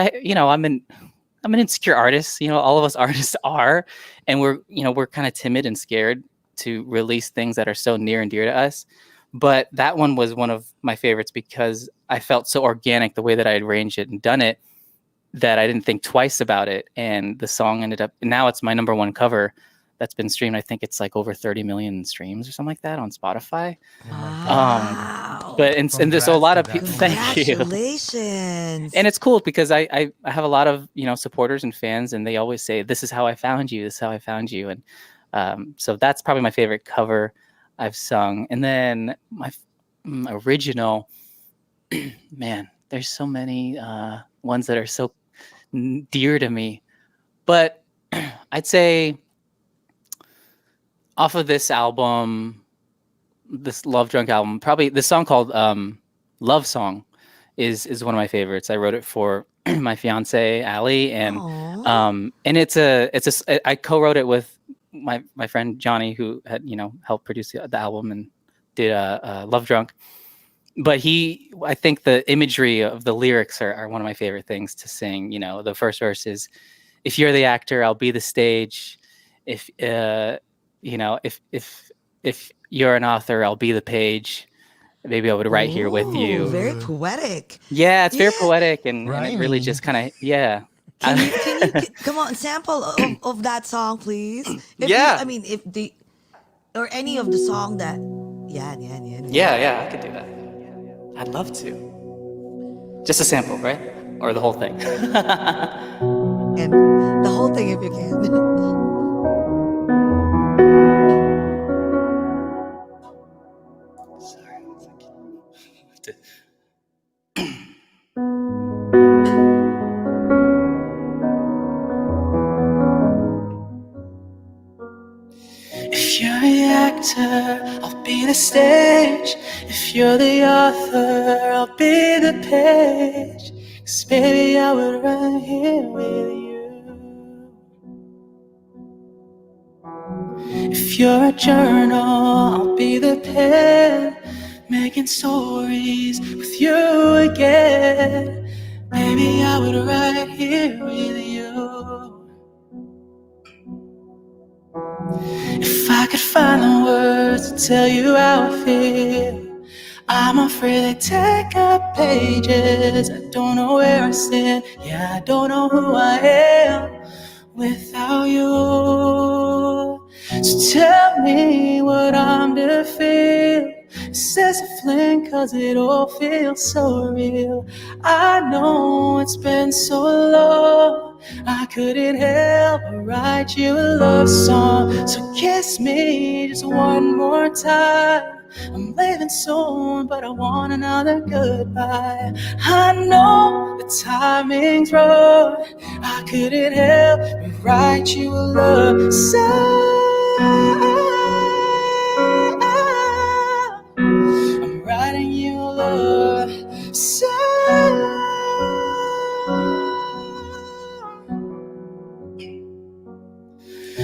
I'm an insecure artist. All of us artists are, and we're kind of timid and scared to release things that are so near and dear to us. But that one was one of my favorites because I felt so organic the way that I had arranged it and done it that I didn't think twice about it. And the song ended up, now it's my number one cover that's been streamed. I think it's like over 30 million streams or something like that on Spotify. Wow. And there's so a lot of people. Congrats Thank you. Congratulations. And it's cool because I have a lot of supporters and fans, and they always say, "This is how I found you. This is how I found you." And so that's probably my favorite cover I've sung. And then my original, man, there's so many ones that are so dear to me. But I'd say off of this album, this Love Drunk album, probably this song called Love Song is one of my favorites. I wrote it for my fiance Allie, and I co-wrote it with my friend Johnny, who had helped produce the album and did Love Drunk. But I think the imagery of the lyrics are one of my favorite things to sing. The first verse is, "If you're the actor, I'll be the stage. If if you're an author, I'll be the page. Maybe I would write here with you." Very poetic. Yeah, it's very Yeah. poetic and it really just kind of Can you come on, sample of that song, please? If Yeah. if or any of the song that. Yeah. Yeah, I could do that. I'd love to. Just a sample, right? Or the whole thing. And the whole thing, if you can. Sorry, one second. If you're the actor, I'll be the stage. If you're the author, I'll be the page. 'Cause baby, I would run here with you. If you're a journal, I'll be the pen, making stories with you again. Baby, I would write here with you. If I could find the words to tell you how I feel, I'm afraid they take up pages. I don't know where I stand, yeah, I don't know who I am without you. So tell me what I'm to feel. It says a fling 'cause it all feels so real. I know it's been so long, I couldn't help but write you a love song. So kiss me just one more time. I'm leaving soon, but I want another goodbye. I know the timing's wrong, I couldn't help but write you a love song. I'm writing you a love song.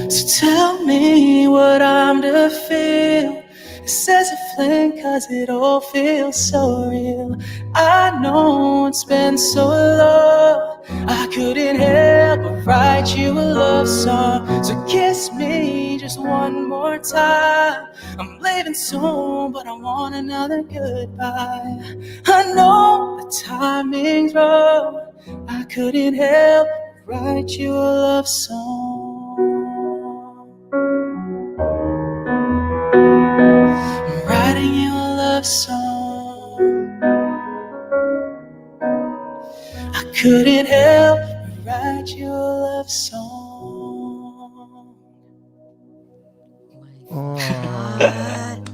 So tell me what I'm to feel. It says a fling 'cause it all feels so real. I know it's been so long, I couldn't help but write you a love song. So kiss me just one more time. I'm leaving soon, but I want another goodbye. I know the timing's wrong, I couldn't help but write you a love song. I'm writing you a love song. I couldn't help but write you a love song. God.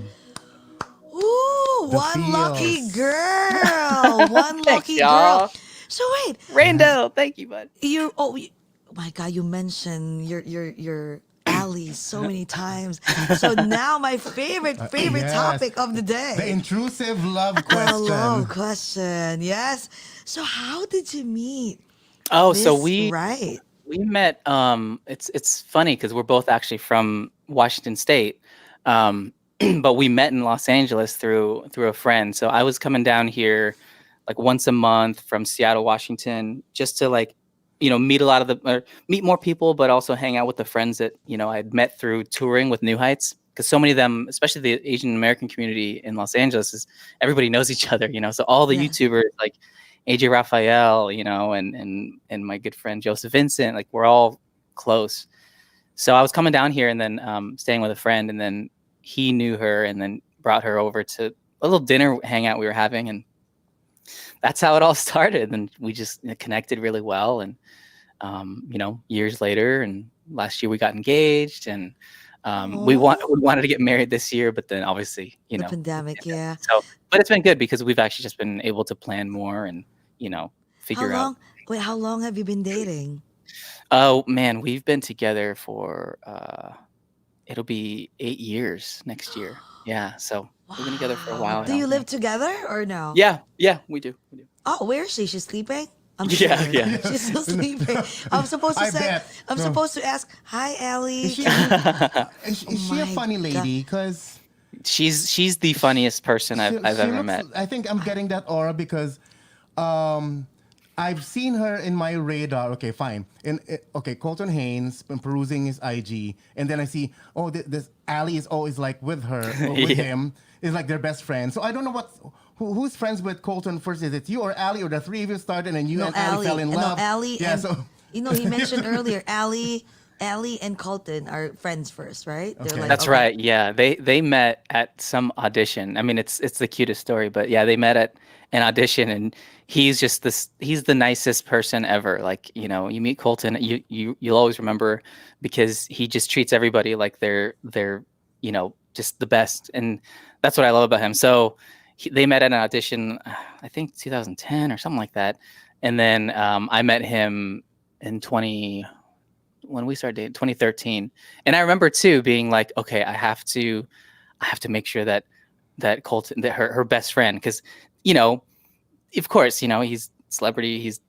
Ooh, The one lucky feels. girl. One lucky y'all. girl. So wait, Randall, thank you, bud. oh my God, you mentioned your alley so many times. So now my favorite Yes. topic of the The day. intrusive love The question. love question. Yes. So how did you meet? Oh, so Miss we Right. met. It's funny because we're both actually from Washington State, but we met in Los Angeles through a friend. So I was coming down here like once a month from Seattle, Washington, just to like meet a lot of meet more people, but also hang out with the friends that I'd met through touring with New Heights. Because so many of them, especially the Asian American community in Los Angeles, is everybody knows each other. So all the Yeah. YouTubers like AJ Raphael, and my good friend Joseph Vincent, like we're all close. So I was coming down here and then staying with a friend, and then he knew her and then brought her over to a little dinner hangout we were having, and that's how it all started. And we just connected really well. And years later, and last year we got engaged, and we wanted to get married this year, but then obviously The pandemic, yeah. So, but it's been good because we've actually just been able to plan more and How figure out. long? Wait, how long have you been dating? Oh man, we've been together for it'll be 8 years next year. Yeah, so we've been together for a while Do now. you live together or no? Yeah, we do. Oh, where is she? She's sleeping? I'm Yeah, sure. yeah. She's still sleeping. I'm supposed to I say, bet. I'm No. supposed to ask, hi, Ellie. Is she, is she a my funny God. lady? Because She's the funniest person I've ever met. I think I'm getting that aura because I've seen her in my radar. Okay, fine. Okay, Colton Haynes, I'm perusing his IG, and then I see, this Ali is always like with her, or with Yeah. him. Is like their best friend. So I don't know who's friends with Colton first. Is it you or Ali, or the three of you started and you No, and Ali fell in love? No, Allie. Yeah, And, so he mentioned earlier, Allie and Colton are friends first, right? They're Okay. like, That's okay. right. Yeah, they met at some audition. I mean, it's the cutest story, but yeah, they met at an audition, and he's the nicest person ever. Like, you meet Colton, you'll always remember because he just treats everybody like they're just the best, and that's what I love about him. So they met at an audition, I think 2010 or something like that, and then I met him in when we started dating, 2013. And I remember too being like, okay, I have to make sure that Colton, that her best friend, because of course, he's celebrity, he's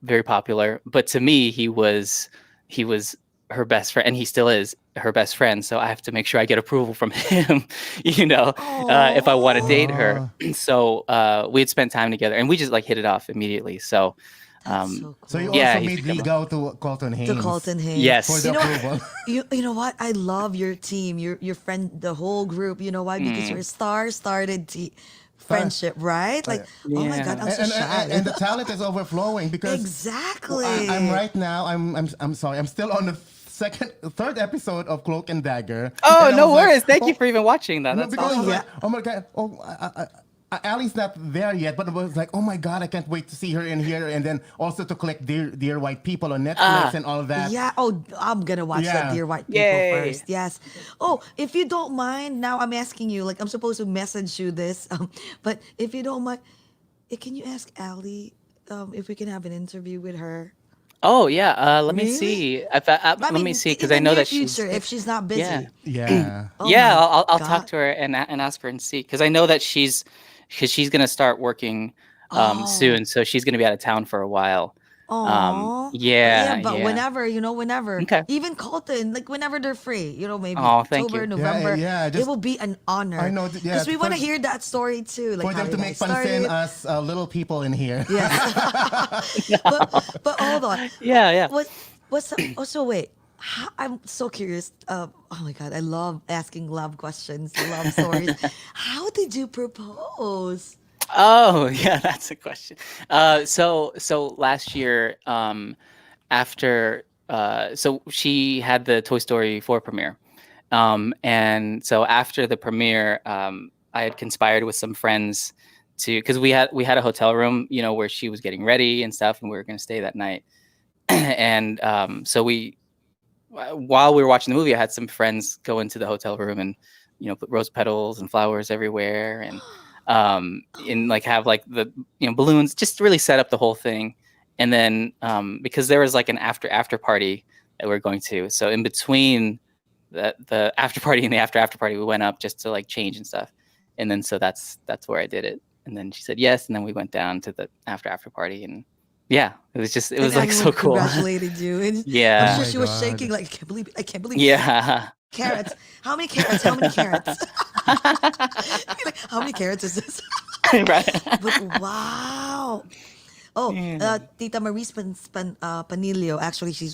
very popular, but to me he was her best friend, and he still is her best friend. So I have to make sure I get approval from him, if I want to date her. So we had spent time together, and we just like hit it off immediately. So That's so cool. So you Yeah, also he's made become me go to Colton Haynes. To Colton Haynes. Yes. For the You know, approval. you know what? I love your team, your friend, the whole group. You know why? Because you're a star-started friendship, right? Like, oh my God, I'm so shy. And the talent is overflowing because Exactly. I'm right now. I'm sorry. I'm still on the third episode of Cloak and Dagger. Oh, And I no was like, worries. Thank you for even watching that. No, That's because I awesome. was like, oh my God. Ali's not there yet, but I was like, oh my God, I can't wait to see her in here, and then also to collect Dear White People on Netflix and all of that. Yeah. Oh, I'm gonna watch that Yeah. Dear White People Yay. first. Yes. Oh, if you don't mind, now I'm asking you. Like, I'm supposed to message you this, but if you don't mind, can you ask Ali if we can have an interview with her? Oh yeah. Let me Really? see. I Let mean, me see, in because the I know near that she's. future, if she's not busy. Yeah. Yeah. Oh Yeah, my I'll God. talk to her and ask her and see, because I know that she's gonna start working soon, so she's gonna be out of town for a while. Oh, Yeah, but yeah. whenever, Okay. even Colton, like whenever they're free, maybe Oh, thank October, you. November, yeah, it just- will be an honor. I know, yeah, because we want to for- hear that story too, like For how them to you make guys fun started. us little people in here. Yes, but hold on. Yeah. What's also wait? I'm so curious. Oh my God, I love asking love questions, love stories. How did you propose? Oh, yeah, that's a question. So last year, after so she had the Toy Story 4 premiere. And so after the premiere, I had conspired with some friends because we had a hotel room, where she was getting ready and stuff, and we were going to stay that night. And so while we were watching the movie, I had some friends go into the hotel room and put rose petals and flowers everywhere, and like have like the balloons, just really set up the whole thing. And then because there was like an after party that we are going to, so in between the after party and the after party, we went up just to like change and stuff. And then so that's where I did it. And then she said yes, and then we went down to the after party, and yeah, it was And like so everyone cool. congratulated you. And Yeah. I'm sure Oh she my was God. shaking like, I can't believe it. I can't believe it. Yeah. Carrots. How many carrots? How many carrots? Like, how many carrots is this? Right. But wow. Oh, Yeah. Tita Maurice Panilio. Actually, she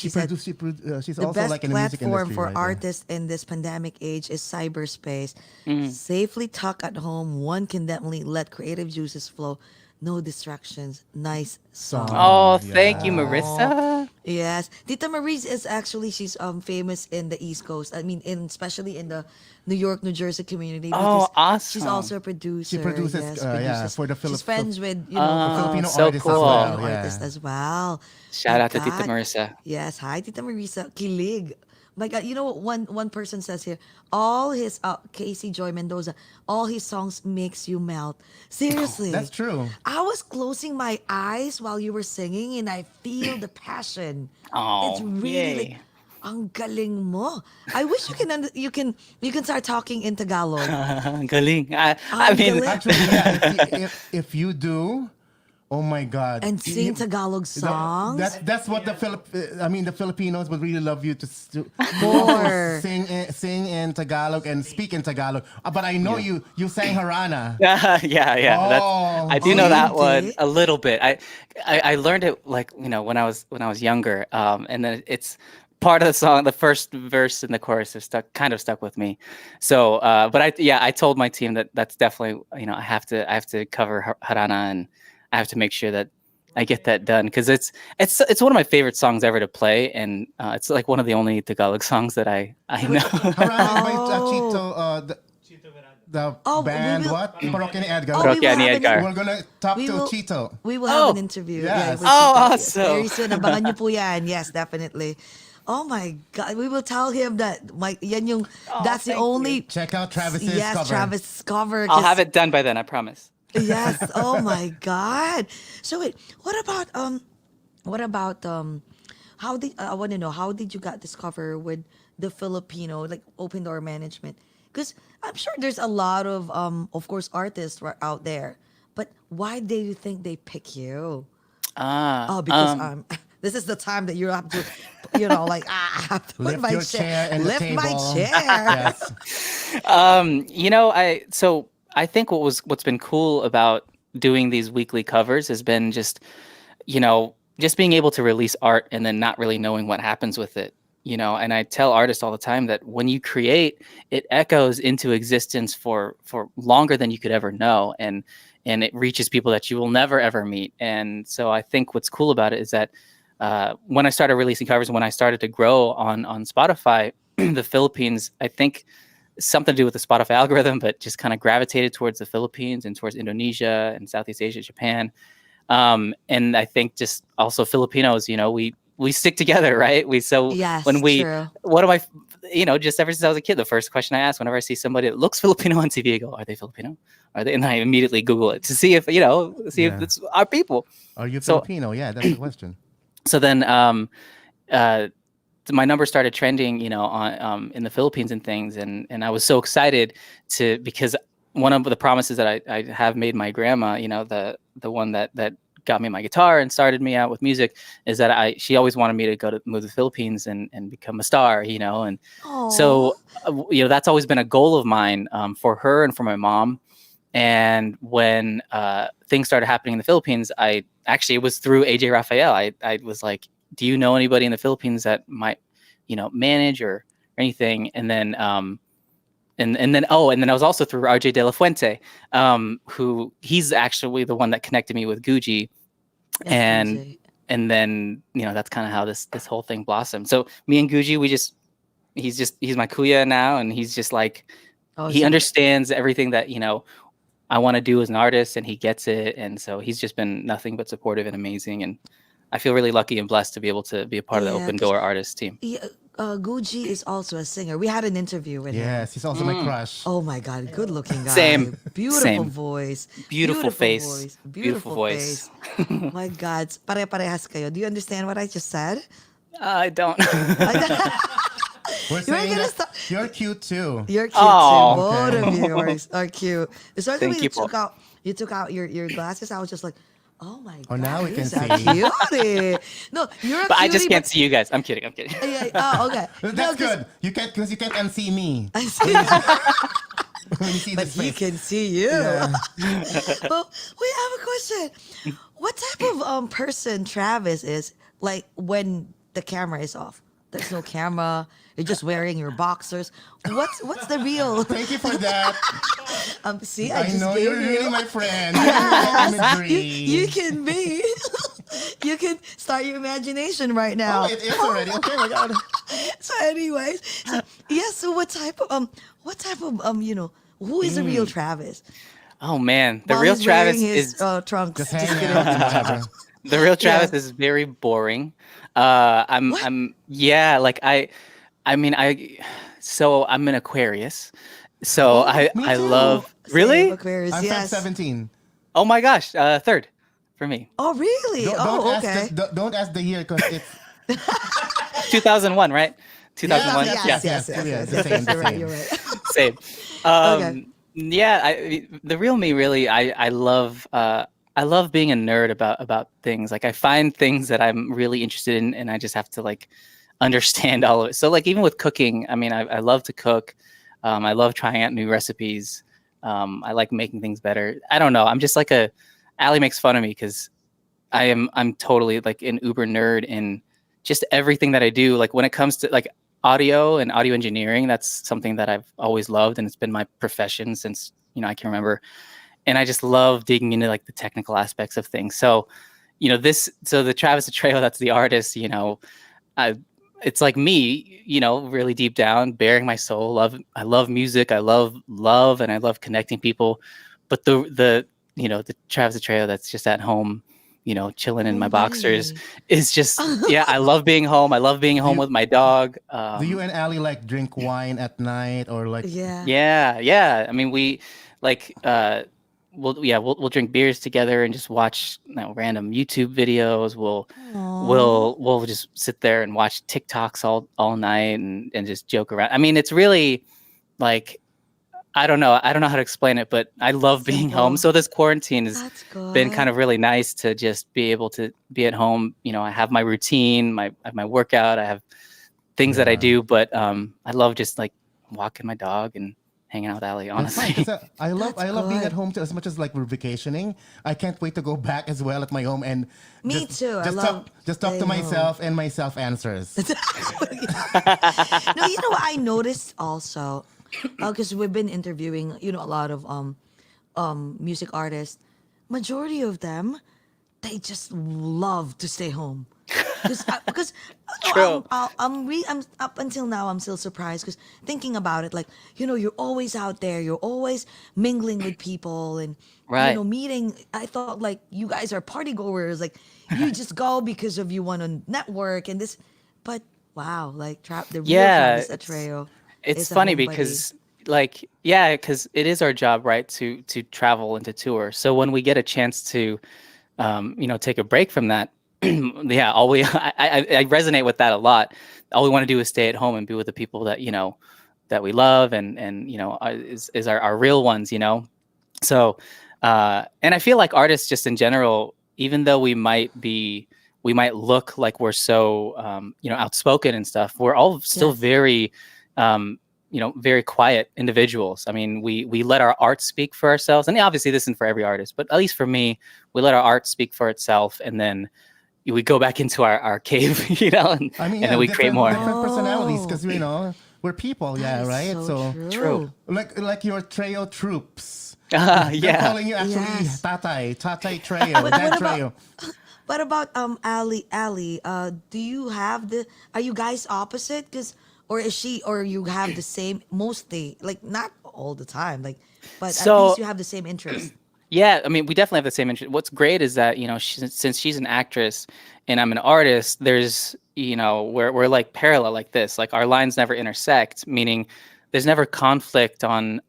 said She's the also best like in the music platform industry, for right? Yeah. artists in this pandemic age is cyberspace. Mm. Safely tucked at home, one can definitely let creative juices flow. No distractions. Nice song. Oh, Song, thank you, yeah. Oh, Marissa. yes. Tita Maurice is actually she's famous in the East Coast. I mean, especially in the New York, New Jersey community Oh, because she's awesome. also a She producer. produces, Yes, yeah, produces. for the She's friends with for Oh, Filipino so artists as cool. well. Filipino Yeah. artist as well. Shout My out to Tita God. Marissa. Yes. Hi, Tita Marisa. Kilig. My God, you know what one person says here? All his Casey Joy Mendoza, all his songs makes you melt. That's Seriously. true. I was closing my eyes while you were singing and I feel the passion. It's Oh, really like yay. ang galing mo. I wish you can start talking in Tagalog. Galing. I Ang mean, galing. Actually, yeah. If you do, oh my God, And sing Tagalog songs. that's what the Filipinos would really love you to More. sing in Tagalog and speak in Tagalog. But I know you sang Harana. yeah, yeah. That's I Oh, do Oh, know you that one did? a little bit. I learned it like when I was younger. And then it's part of the song. The first verse and the chorus is kind of stuck with me. So, but I told my team that that's definitely I have to cover Harana, and I have to make sure that I get that done because it's one of my favorite songs ever to play, and it's like one of the only Tagalog songs that I Wait, know. Harana is by Oh. Chito, Chito Verano. the Oh, we band will. what? Parokya ni Edgar. Oh, we will Parokya ni have Edgar. We're gonna talk we to will Chito. we will have an Oh, interview. Yeah, Yes. with oh, Chito. Yes, awesome. very soon. Abangan niyo po yan. Yes, definitely. Oh my God, we will tell him that Oh, that's the thank you. only Check out Travis's yes cover. Travis cover. I'll have 'Cause it done by then, I promise. yes. Oh my God. So wait, what about how did I want to know how did you got this cover with the Filipino like open door management? Because I'm sure there's a lot of course artists out there, but why do you think they pick you? Ah, Oh, because this is the time that you have to, like I have to put Lift my your chair, chair and the lift my table. chair. Yes. I think what's been cool about doing these weekly covers has been just being able to release art and then not really knowing what happens with it. And I tell artists all the time that when you create, it echoes into existence for longer than you could ever know, and it reaches people that you will never ever meet. And so I think what's cool about it is that when I started releasing covers, when I started to grow on Spotify, the Philippines, I think something to do with the Spotify algorithm, but just kind of gravitated towards the Philippines and towards Indonesia and Southeast Asia, Japan. And I think just also Filipinos, we stick together, right? Yes, When we, true. what am I, just ever since I was a kid, the first question I ask whenever I see somebody that looks Filipino on TV, I go, are they Filipino? Are they? And I immediately Google it to see if Yeah. it's our people. Are you So, Filipino? Yeah, that's the question. so then, uh, my number started trending, on in the Philippines and things, and I was so excited because one of the promises that I have made my grandma, the one that got me my guitar and started me out with music, is that she always wanted me to move to the Philippines and become a star, and Oh, so that's always been a goal of mine, for her and for my mom. And when things started happening in the Philippines, it was through AJ Raphael. I was like, do you know anybody in the Philippines that might, manage or anything? And then, and then I was also through RJ De La Fuente, who he's actually the one that connected me with Gucci. yes, And DJ. and then, that's kind of how this whole thing blossomed. So me and Gucci, he's my kuya now, and he's just like, Oh, he so understands everything that, I want to do as an artist, and he gets it. And so he's just been nothing but supportive and amazing. And I feel really lucky and blessed to be able to be a part of the yeah, Open because Door artist team. yeah, Gucci is also a singer. We had an interview with him. Yes, he's also my crush. Oh my God, good looking guy. Same. Beautiful Same. voice. Beautiful face. Beautiful, Beautiful voice. face. My God, pare-parehas kayo. Do you understand what I just said? I don't. We're You were saying gonna that stop. you're cute too. You're cute Oh, too. Both okay. of you are cute. Especially when Thank you, Paul. you took out your glasses. I was just like, oh my Oh, God, now we can who's a see. cutie. No, you're a But I cutie, just can't but see you guys. I'm kidding. yeah, oh, okay. That's No, 'cause good. You can't unsee me. I see. When you see But this he face. can see you. Yeah. Well, we have a question. What type of person Travis is like when the camera is off? There's no camera. You're just wearing your boxers. What's the real? Thank you for that. See, I I just know gave you're you. really my friend. You're Yes, my imagery. you can be. You can start your imagination right now. Oh, it is already. Okay, my God. So, anyways, so yeah. So, who is the real Travis? Oh man, the While real he's wearing Travis his is trunks. Just Just hang kidding. out and whatever. the real Yeah. Travis is very boring. I'm What? I'm yeah, like I mean so I'm an Aquarius. So Oh, me I too. love Same, really? Aquarius. I'm Feb Yes. 17. Oh my gosh, third for me. Oh, really? Don't Oh, ask okay. don't ask the year because it's 2001, right? yes, 2001. yes, Yeah, yes, yes, yes, the Yes. same, the You're right. same. You're right. same. Okay. Yeah, the real me really I love being a nerd about things. Like I find things that I'm really interested in and I just have to like understand all of it. So like even with cooking, I mean I love to cook. I love trying out new recipes. I like making things better. I don't know. I'm just like a Allie makes fun of me because I'm totally like an uber nerd in just everything that I do. Like when it comes to like audio and audio engineering, that's something that I've always loved and it's been my profession since, I can remember. And I just love digging into like the technical aspects of things. So, so the Travis Atreo, that's the artist, I it's like me, really deep down, bearing my soul. I love music, I love and I love connecting people. But the Travis Atreo that's just at home, chilling in my boxers Mumbai. is just yeah, I love being home. I love being Do home you with my dog. do you and Ali like drink wine at night or like Yeah. Yeah, yeah. I mean, we like we'll drink beers together and just watch random YouTube videos. Aww. We'll just sit there and watch TikToks all night and just joke around. I mean, it's really like I don't know how to explain it, but I love being home. Simple. So this quarantine has That's been kind good. of really nice to just be able to be at home. I have my routine, I have my workout, I have things that I yeah. do, but I love just like walking my dog and hanging out with Allie, That's fine because honestly. That's I love being at good. home too as much as like we're vacationing. I can't wait to go back as well at my home and Me just too. I just love talk to staying home. myself and myself answers. No, you know what I noticed also, because we've been interviewing, a lot of music artists. Majority of them, they just love to stay home. Because True. I'm up until now I'm still surprised because thinking about it, like you're always out there, you're always mingling with people and Right. meeting. I thought like you guys are party goers, like you just go because of you want to network and this, but wow, like the real Yeah, Travis Atreo it's is a funny homebody. because like yeah, because it is our job, right, to travel and to tour. So when we get a chance to take a break from that, yeah, all we I resonate with that a lot. All we want to do is stay at home and be with the people that that we love and is our real ones. So and I feel like artists just in general, even though we might look like we're so outspoken and stuff, we're all still Yes. very very quiet individuals. I mean, we let our art speak for ourselves, and obviously this isn't for every artist, but at least for me, we let our art speak for itself, and then we go back into our cave, I mean, and yeah, then we create more. different personalities Oh, because we're people, that yeah, is right. so So True. true. like your Treo troops. They're Yeah. calling you actually Yes. Tatay Treo, But Dad what about Treo. what about Ali? Do you have are you guys opposite? Cause or is she or you have the same mostly like not all the time like, but at least So you have the same interest. yeah, I mean, we definitely have the same interest. What's great is that since she's an actress and I'm an artist, there's we're like parallel like this. Like our lines never intersect, meaning there's never conflict on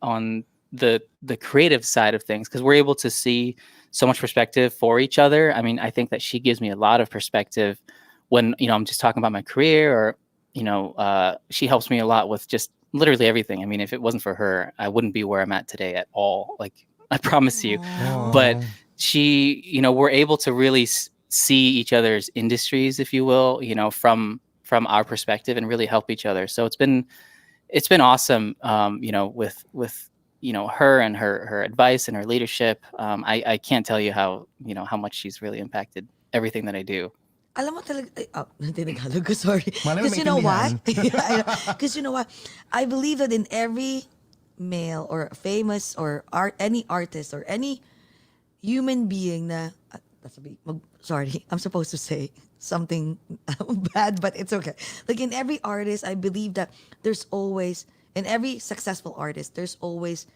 the creative side of things because we're able to see so much perspective for each other. I mean, I think that she gives me a lot of perspective when I'm just talking about my career or she helps me a lot with just literally everything. I mean, if it wasn't for her, I wouldn't be where I'm at today at all. Like I promise you. Oh, But Oh, we're able to really see each other's industries, if you will, from our perspective and really help each other. So it's been awesome, with her and her advice and her leadership. I can't tell you how how much she's really impacted everything that I do. Alam mo talaga, tinagalog ko, sorry. Malay mo Because you know why? maintindihan. Because you know what? I believe that in every male or famous or any artist or any human being na, sorry, I'm supposed to say something bad, but it's okay. Like in every artist, I believe that there's always, in every successful artist, there's always,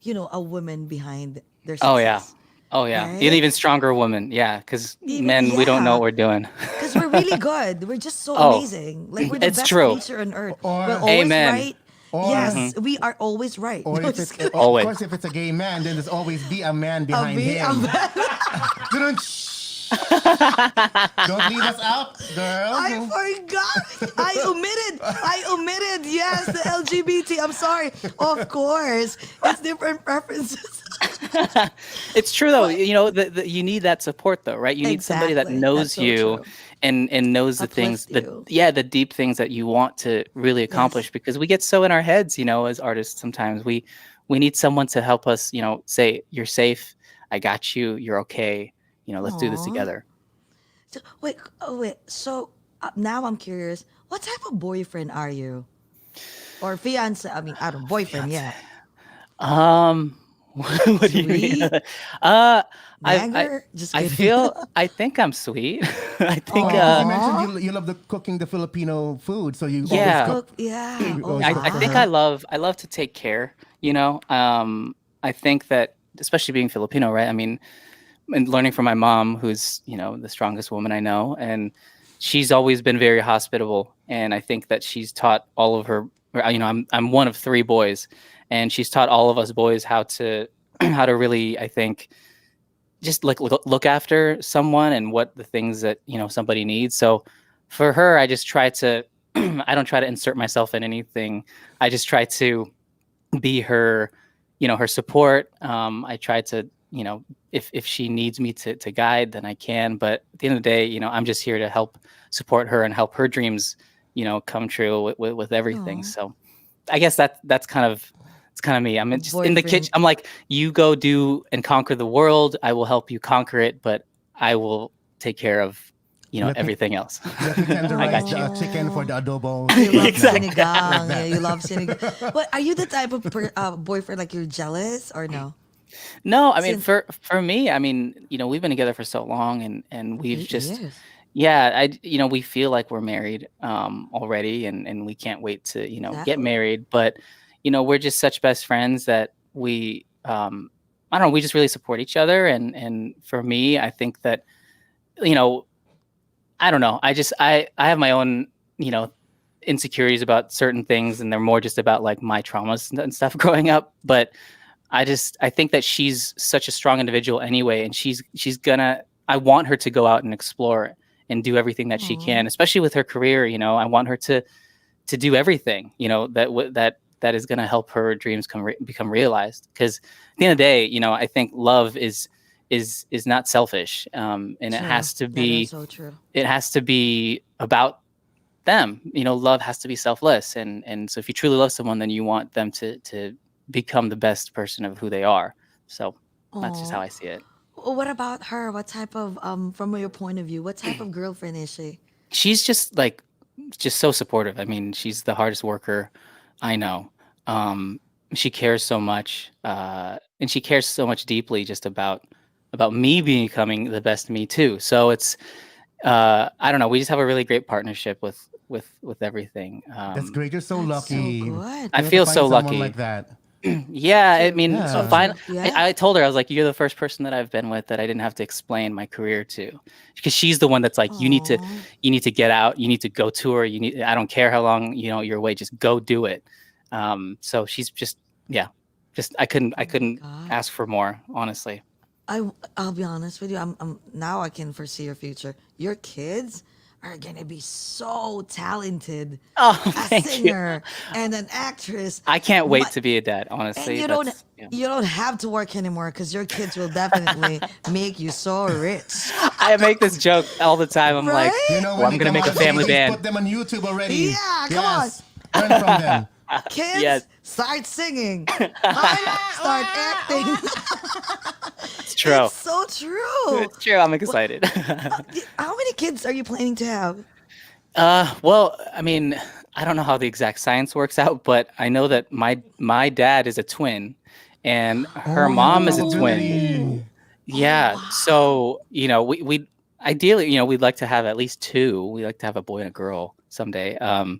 a woman behind their Oh yeah. success. Oh yeah. An Right? even stronger woman. Yeah, because Even, men, we don't know yeah. what we're doing. Because we're really good. We're just so Oh, amazing. Like we're the it's best true. creature on earth. Or- We're always Amen. right. Or- Yes, we are always right. Or No, if just it's, kidding. of Always. course, if it's a gay man, then there's always be a man behind me, him. Don't leave us out, girl. I forgot. I omitted. Yes, the LGBT. I'm sorry. Of course, it's different preferences. It's true though. You need that support though, right? You need somebody that Exactly. knows That's so you true. and knows the things Uplift you. the deep things that you want to really accomplish, Yes. because we get so in our heads, as artists sometimes we need someone to help us, say you're safe, I got you, you're okay, let's do this Aw. together. So, wait. So now I'm curious. What type of boyfriend are you? Or fiance? I mean, I don't boyfriend. Yeah. Um, what do you mean? Sweet? I Nagger? Just I kidding. I think I'm sweet. I think Because you Aw. mentioned you love the cooking the Filipino food, so you Yeah. always cook. Cook. Yeah. You Oh always I, cook I for think her. I love to take care, I think that, especially being Filipino, right? I mean, and learning from my mom, who's, the strongest woman I know, and she's always been very hospitable. And I think that she's taught all of her, I'm one of three boys, and she's taught all of us boys how to, how to really, I think, just like look after someone and what the things that, somebody needs. So for her, I just try to, I don't try to insert myself in anything. I just try to be her, her support. I try to, if she needs me to guide, then I can. But at the end of the day, I'm just here to help support her and help her dreams, come true with everything. Aw. So I guess that's kind of, it's kind of me. I'm just in the kitchen. Boyfriend. I'm like, you go do and conquer the world. I will help you conquer it, but I will take care of, Let me everything else. let me I tenderize got you. the chicken for the adobo. You love Exactly. sinigang. Yeah, you love sinigang. But are you the type of boyfriend like you're jealous or no? No, I mean, Sin for me, I mean, we've been together for so long, and we've just, 8 years. yeah, we feel like we're married already, and we can't wait to, get Exactly. married. But, we're just such best friends that we, I don't know, we just really support each other. And for me, I think that, you know, I don't know, I have my own, insecurities about certain things, and they're more just about like my traumas and stuff growing up. But I think that she's such a strong individual anyway, and she's gonna. I want her to go out and explore and do everything that she Aw. can, especially with her career. I want her to do everything. That is gonna help her dreams become realized. Because at the end of the day, I think love is not selfish, and True. That is so true. it has to be about them. Love has to be selfless, and so if you truly love someone, then you want them to become the best person of who they are. So that's just how Oh. I see it. What about her? What type of from your point of view, what type of girlfriend is she? She's just so supportive. I mean, she's the hardest worker I know. She cares so much, and she cares so much deeply just about me becoming the best me too. So it's I don't know. We just have a really great partnership with everything. That's great. You're so That's so lucky. good. I You have to feel find so someone lucky. like that. Yeah, I True. mean, so So Yeah. fine. true. Yeah. I told her, I was like, "You're the first person that I've been with that I didn't have to explain my career to," because she's the one that's like, Oh. you need to get out, you need to go tour, I don't care how long you're away, just go do it. So she's just, yeah, just I Oh my couldn't God. ask for more, honestly. I'll be honest with you. I'm now I can foresee your future. Your kids are gonna be so talented, Oh, a thank you. singer and an actress. I can't wait But to be a dad. and Honestly, you don't that's yeah. you don't have to work anymore because your kids will definitely make you so rich, I make this joke all the time. I'm like, right? You know, "Well, when I'm they gonna come make a out, family please band." put them on YouTube already. Yeah, come on. Yes. Learn from them. Kids, Yes. start singing. Mom, start acting. It's true. It's so true. It's true. I'm excited. How many kids are you planning to have? Well, I mean, I don't know how the exact science works out, but I know that my dad is a twin, and her Oh, you have the mom is a twin. probability. Oh, Yeah. wow. So, we ideally, we'd like to have at least two. We like to have a boy and a girl someday.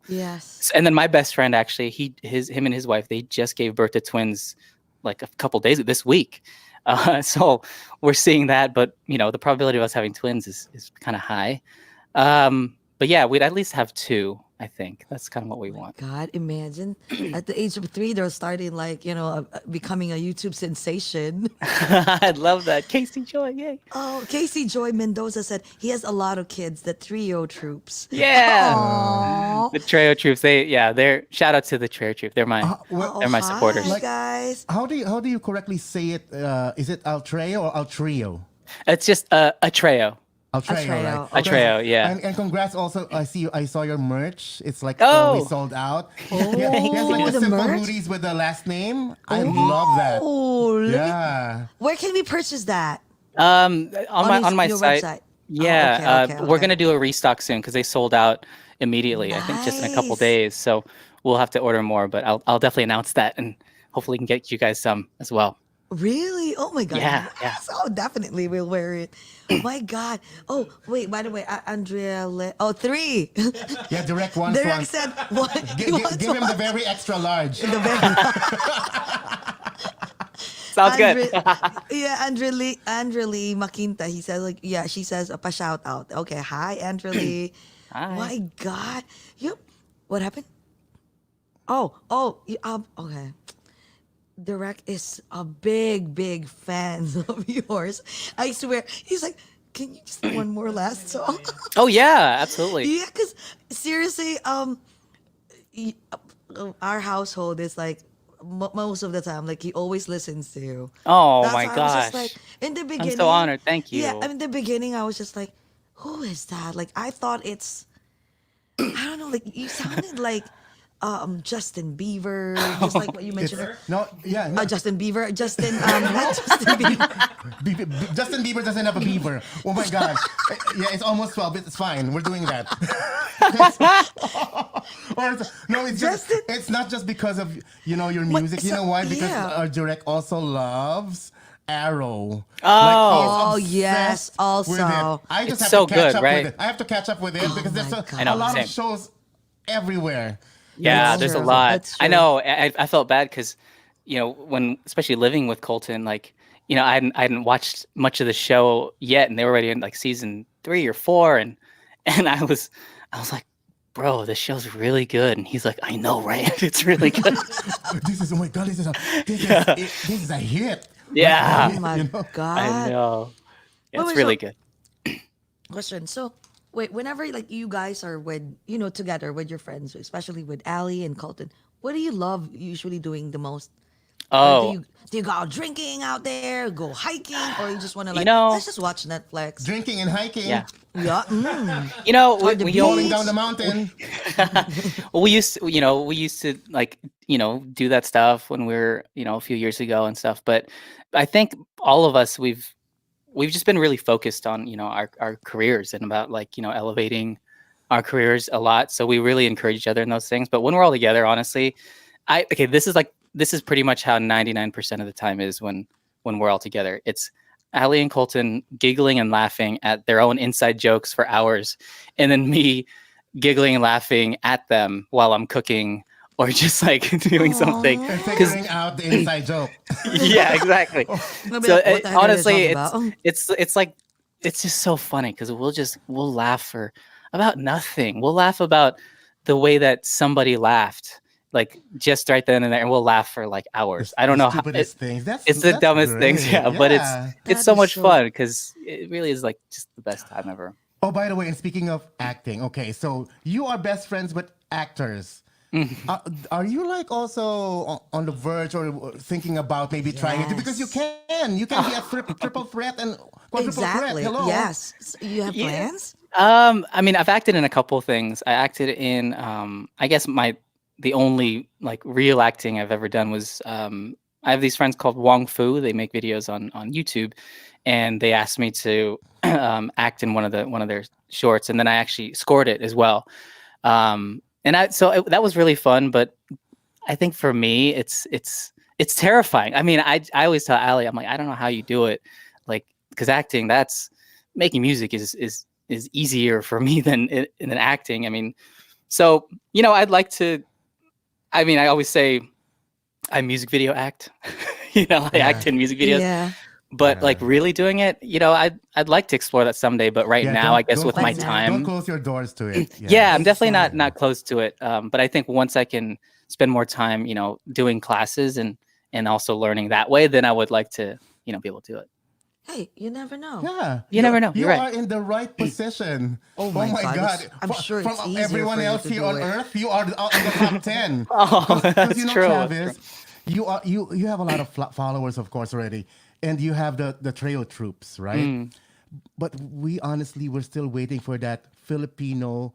Yes. And then my best friend actually, him and his wife, they just gave birth to twins like a couple days this week. So we're seeing that, but the probability of us having twins is kind of high. But yeah, we'd at least have two. I think that's kind of what we My want. God, imagine at the age of 3, they're starting like, becoming a YouTube sensation. I'd love that. Casey Joy, yay! Oh, Casey Joy Mendoza said he has a lot of kids, the trio troops. Yeah, Oh, the Atreo troops. They're shout out to the Atreo troop. They're my Well, they're my supporters. hi Like- guys. how do you correctly say it? Is it Altreo or Altrio? It's just Atreo. Altreo, Atreo, right? okay. Atreo, yeah. And congrats also. I saw your merch. It's like Oh. always sold out. Oh, He has like the the simple merch? hoodies with the last name. I love that. Oh, Yeah. where can we purchase that? On my your site. website. Yeah, okay, we're okay. gonna do a restock soon because they sold out immediately. I think just in a couple Nice. days. So we'll have to order more, but I'll definitely announce that and hopefully can get you guys some as well. Really? Oh my God. Yeah, yeah. Yes. Oh, definitely we'll wear it. Oh my God. Oh, wait, by the way, Andrea, 3. Yeah, direct one. Derek said, what? He wants Give him one. the very extra large. The very Sounds good. Yeah, Andrea Lee Makinta. He says like, yeah, she says a shout out. Okay, hi, Andrea Lee. Hi. My God, what happened? Okay. Direct is a big fan of yours. I swear. He's like, can you just do one more last song? Oh yeah, absolutely. Yeah, because seriously, our household is like most of the time, like he always listens to you. Oh That's my why I was just gosh. like, in the I'm beginning. so honored. Thank you. Yeah, in the beginning, I was just like, who is that? Like, I thought it's, I don't know, like you sounded like Justin Bieber, just like what you mentioned. No, yeah. No. Justin Bieber, not Justin Bieber. Justin Bieber doesn't have a beaver. Oh my God. Yeah, it's almost 12. It's fine. We're doing that. It's just, Justin- it's not just because of your music. You so- know why? Because yeah. our direct also loves Arrow. Oh, he's yes, obsessed with also. it. I just It's have so to catch good, up right? with it. I have to catch up with it because there's my a, God. I know, a lot same. of shows everywhere. Yeah, That's there's a true. lot. That's I true. know. I felt bad because, when especially living with Colton, like, I hadn't watched much of the show yet, and they were already in like season 3 or 4, and I was like, bro, this show's really good, and he's like, I know, right? It's really good. Oh my God, this is a hit. Yeah. Oh my You know? God. I know. Yeah, Wait, it's wait, really so- good. Question. So, wait, whenever like you guys are with, together with your friends, especially with Ali and Colton, what do you love usually doing the most? Like, Oh, do you go out drinking out there, go hiking, or you just want to like, know- let's just watch Netflix? Drinking and hiking. yeah. Yeah. We, the we beach. all, Rolling down the mountain. well, we used to like, do that stuff when we were, a few years ago and stuff. But I think all of us, we've just been really focused on, our careers and about like, elevating our careers a lot. So we really encourage each other in those things. But when we're all together, honestly, this is pretty much how 99% of the time is when we're all together. It's Ali and Colton giggling and laughing at their own inside jokes for hours, and then me giggling and laughing at them while I'm cooking or just like doing something. And figuring out the inside joke. Yeah, exactly. They'll be So like, what the heck are they honestly, talking about? it's like it's just so funny because we'll laugh for about nothing. We'll laugh about the way that somebody laughed, like just right then and there, and we'll laugh for like hours. I don't know how. Stupidest things. It's the That's dumbest things, great. yeah. But That it's so is much so- fun because it really is like just the best time ever. Oh, by the way, and speaking of acting, okay, so you are best friends with actors. Are you like also on the verge or thinking about maybe trying it? Because you can be a triple threat and quadruple threat. Exactly. Hello. Yes. So you have plans? I mean, I've acted in a couple things. I acted in, I guess the only like real acting I've ever done was I have these friends called Wong Fu. They make videos on YouTube, and they asked me to act in one of their shorts, and then I actually scored it as well. That was really fun, but I think for me, it's terrifying. I mean, I always tell Ali, I'm like, I don't know how you do it, like because acting, that's making music is easier for me than acting. I mean, so I'd like to. I mean, I always say I music video act. I Yeah. act in music videos, Yeah. but like really doing it, I'd like to explore that someday. But right Yeah, now, I guess don't with my close- time, don't close your doors to it. yeah, I'm definitely Exactly. not close to it. But I think once I can spend more time, doing classes and also learning that way, then I would like to, be able to do it. Hey, you never know. Yeah, You never know. You You're right. are in the right position. Oh my God, God! I'm sure it's from easier everyone for you else to here do on it. Earth, you are in the top 10. Oh, that's You know, true. That's Travis, you have a lot of followers, of course, already, and you have the Trail troops, right? Mm. But we're still waiting for that Filipino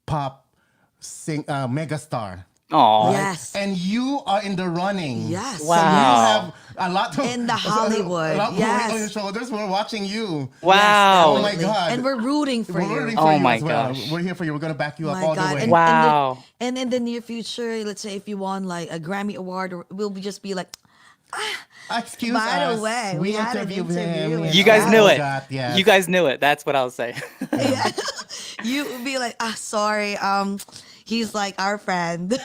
pop megastar. Oh, Yes. And you are in the running. Yes. So Wow. you have a lot of In the Hollywood, a lot of yes. on your shoulders. We're watching you. wow. Oh my Definitely. God. And we're rooting for We're you. rooting for Oh you my as well. gosh. We're here for you. We're gonna back you up My all God. the way. And, Wow. and in the near future, let's say if you won like a Grammy Award, or we'll just be like, Excuse by us. the way, we we had an interviewed interview him. with You guys knew it. OAGOT, yes. You guys knew it. That's what I'll say. yeah. You would be like, sorry, he's like our friend.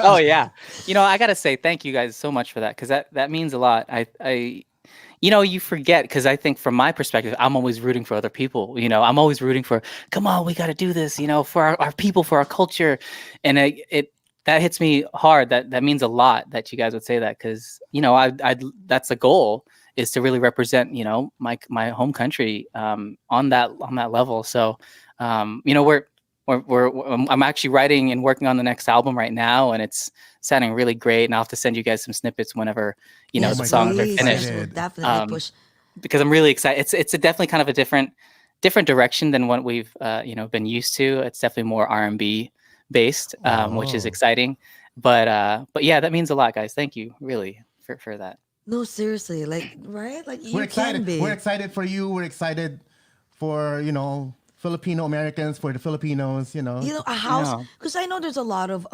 Oh yeah. I gotta say thank you guys so much for that, because that means a lot. You forget, because I think from my perspective, I'm always rooting for other people. I'm always rooting for, come on, we got to do this, for our people, for our culture. And it that hits me hard. That means a lot that you guys would say that, because, I that's the goal, is to really represent, my home country on that level. So, I'm actually writing and working on the next album right now, and it's sounding really great. And I'll have to send you guys some snippets whenever, yes, the my songs God, are I'm please. finished. Yes, we'll excited. definitely push. Because I'm really excited. It's a definitely kind of a different direction than what we've been used to. It's definitely more R&B based, which is Oh. exciting. But yeah, that means a lot, guys. Thank you, really, for that. No, seriously, like, right? Like, We're you can excited. be. We're excited for you. We're excited for, Filipino Americans, for the Filipinos, A house, Yeah. because I know there's a lot of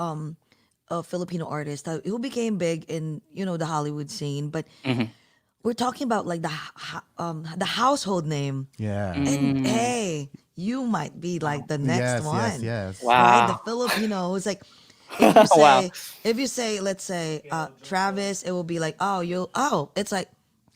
Filipino artists who became big in the Hollywood scene, but Mhm. we're talking about like the household name. Yeah. And hey, you might be like the next Yes, one. yes. Right? The Wow. Filipino is like, if you Wow. say let's say Travis, it will be like, it's like,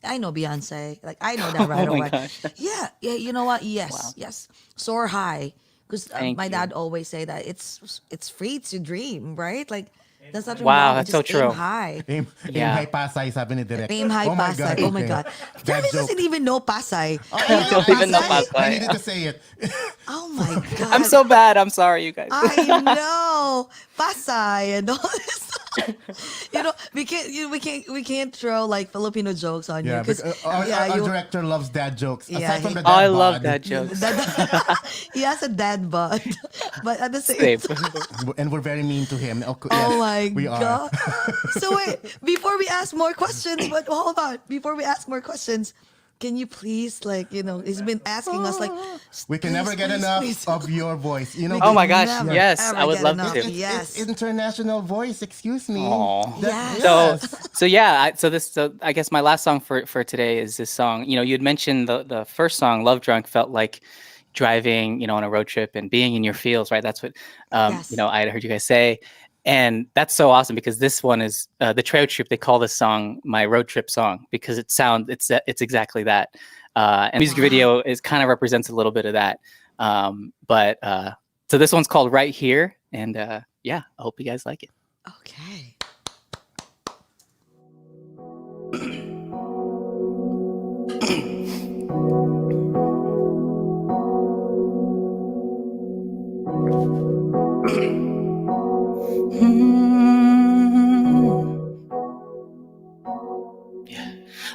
I know Beyonce. Like, I know that right Oh my away. gosh. Yeah, you know what? Yes, Wow. yes. Soar high. Because Thank my you. dad always say that it's free to dream, right? Like, there's nothing Wow, wrong. that's Just so aim true. high. Aim Yeah. high Pasay, sabi ni Direk. Aim high Oh my Pasay. God, Oh my okay. God. That Travis joke. doesn't even know Pasay. I Do you know don't even know Pasay? Pasay. I needed to say it. Oh my God. I'm so bad. I'm sorry, you guys. I know Pasay and all this. We can't throw like Filipino jokes on you Yeah, because because our director loves dad jokes. Yeah, Aside from he- the Oh, dad I love bod, that joke. he has a dad bod, but at the same Same. time, and we're very mean to him. oh Yes, my we are. God. So wait, before we ask more questions, but hold on, before we ask more questions, can you please, like, he's been asking us, like, We can please, never get please, enough please. of your voice. We Oh my can gosh, never, yes, ever I would get love enough. to. Yes. It's international voice. Excuse me. Aw. Yes. Yes. So yeah, so I guess my last song for today is this song. You'd mentioned the first song, "Love Drunk," felt like driving, on a road trip and being in your feels, right? That's what Yes. I had heard you guys say, and that's so awesome, because this one is the Trail Trip. They call this song my road trip song, because it's exactly that. And the music video is kind of represents a little bit of that. So this one's called "Right Here," and yeah, I hope you guys like it. Okay.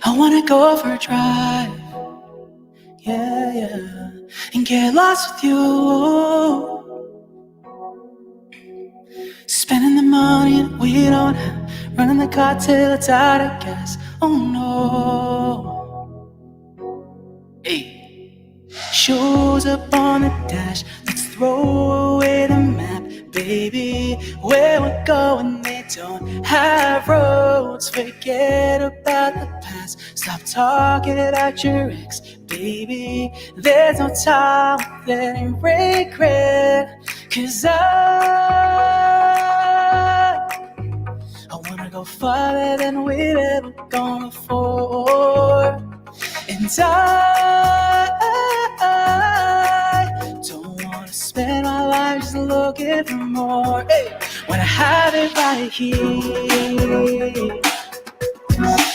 I wanna go for a drive, yeah, and get lost with you. Spending the money that we don't have, running the car till it's out of gas. Oh no. Hey. Shows up on the dash. Let's throw away the map, baby. Where we're going, they don't have roads. Forget about the past. Stop talking about your ex, baby. There's no time for any regret. Cause I wanna go farther than we've ever gone before. And I don't wanna spend my life just looking for more. Hey, when I have it right here,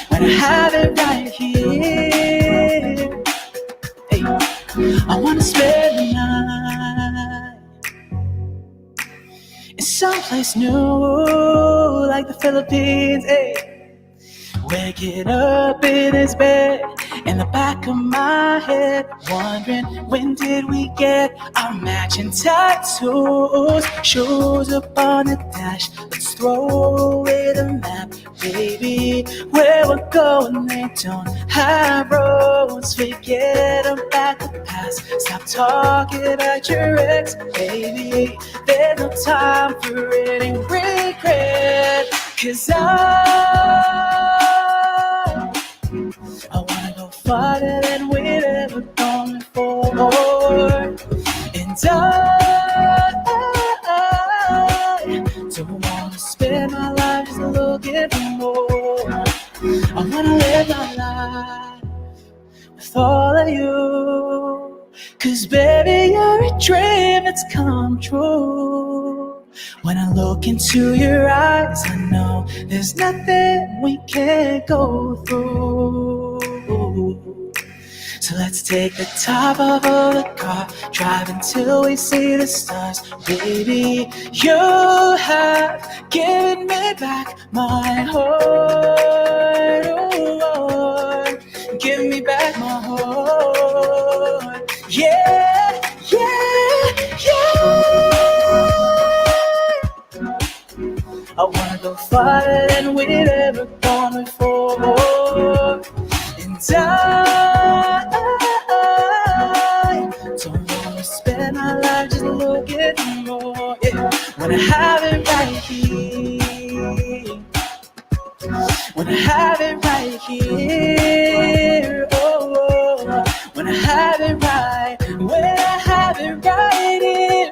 when I have it right here, hey, I wanna spend the night in someplace new, like the Philippines. Hey. Waking up in this bed, in the back of my head, wondering when did we get our matching tattoos? Shows up on the dash, let's throw away the map, baby. Where we're going, they don't have roads. Forget about the past, stop talking about your ex, baby. There's no time for any regret. Cause I wanna go farther than we've ever gone before. And I don't wanna spend my life just looking for more. I wanna live my life with all of you. Cause baby, you're a dream that's come true. When I look into your eyes, I know there's nothing we can't go through. So let's take the top off of the car, drive until we see the stars. Baby, you have given me back my heart. Oh, give me back my heart. Yeah, yeah, yeah. I wanna go farther than we've ever gone before. And I don't wanna spend my life just looking for more. Yeah. When I have it right here, when I have it right here, oh, when I have it right, when I have it right here,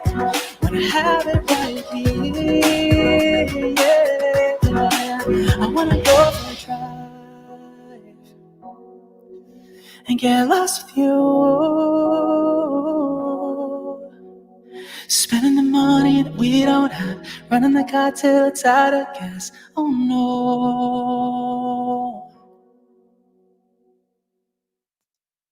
when I have it right here, yeah, I wanna go for a drive and get lost with you. Spending the money that we don't have, running the car till it's out of gas. Oh no.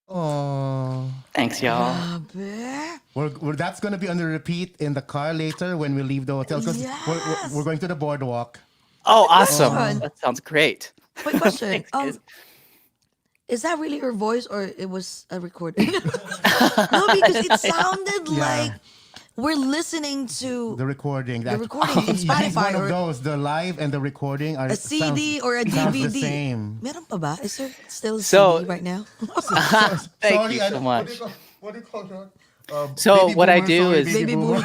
Oh. Thanks, y'all. Grabe. That's going to be on the repeat in the car later when we leave the hotel because Yes. we're going to the boardwalk. Oh, awesome. Fun. That sounds great. Quick question. Thanks, guys. Is that really her voice or it was a recording? No, because it sounded like we're listening to The recording. the recording in It's Spotify one of or those. The live and the recording are a CD or a sounds DVD. the same. Meron pa ba? Is there still a So- CD right now? Thank Sorry, you I so don't- much. What do you call that? So Baby what I boomer, do sorry, is- Baby boomer.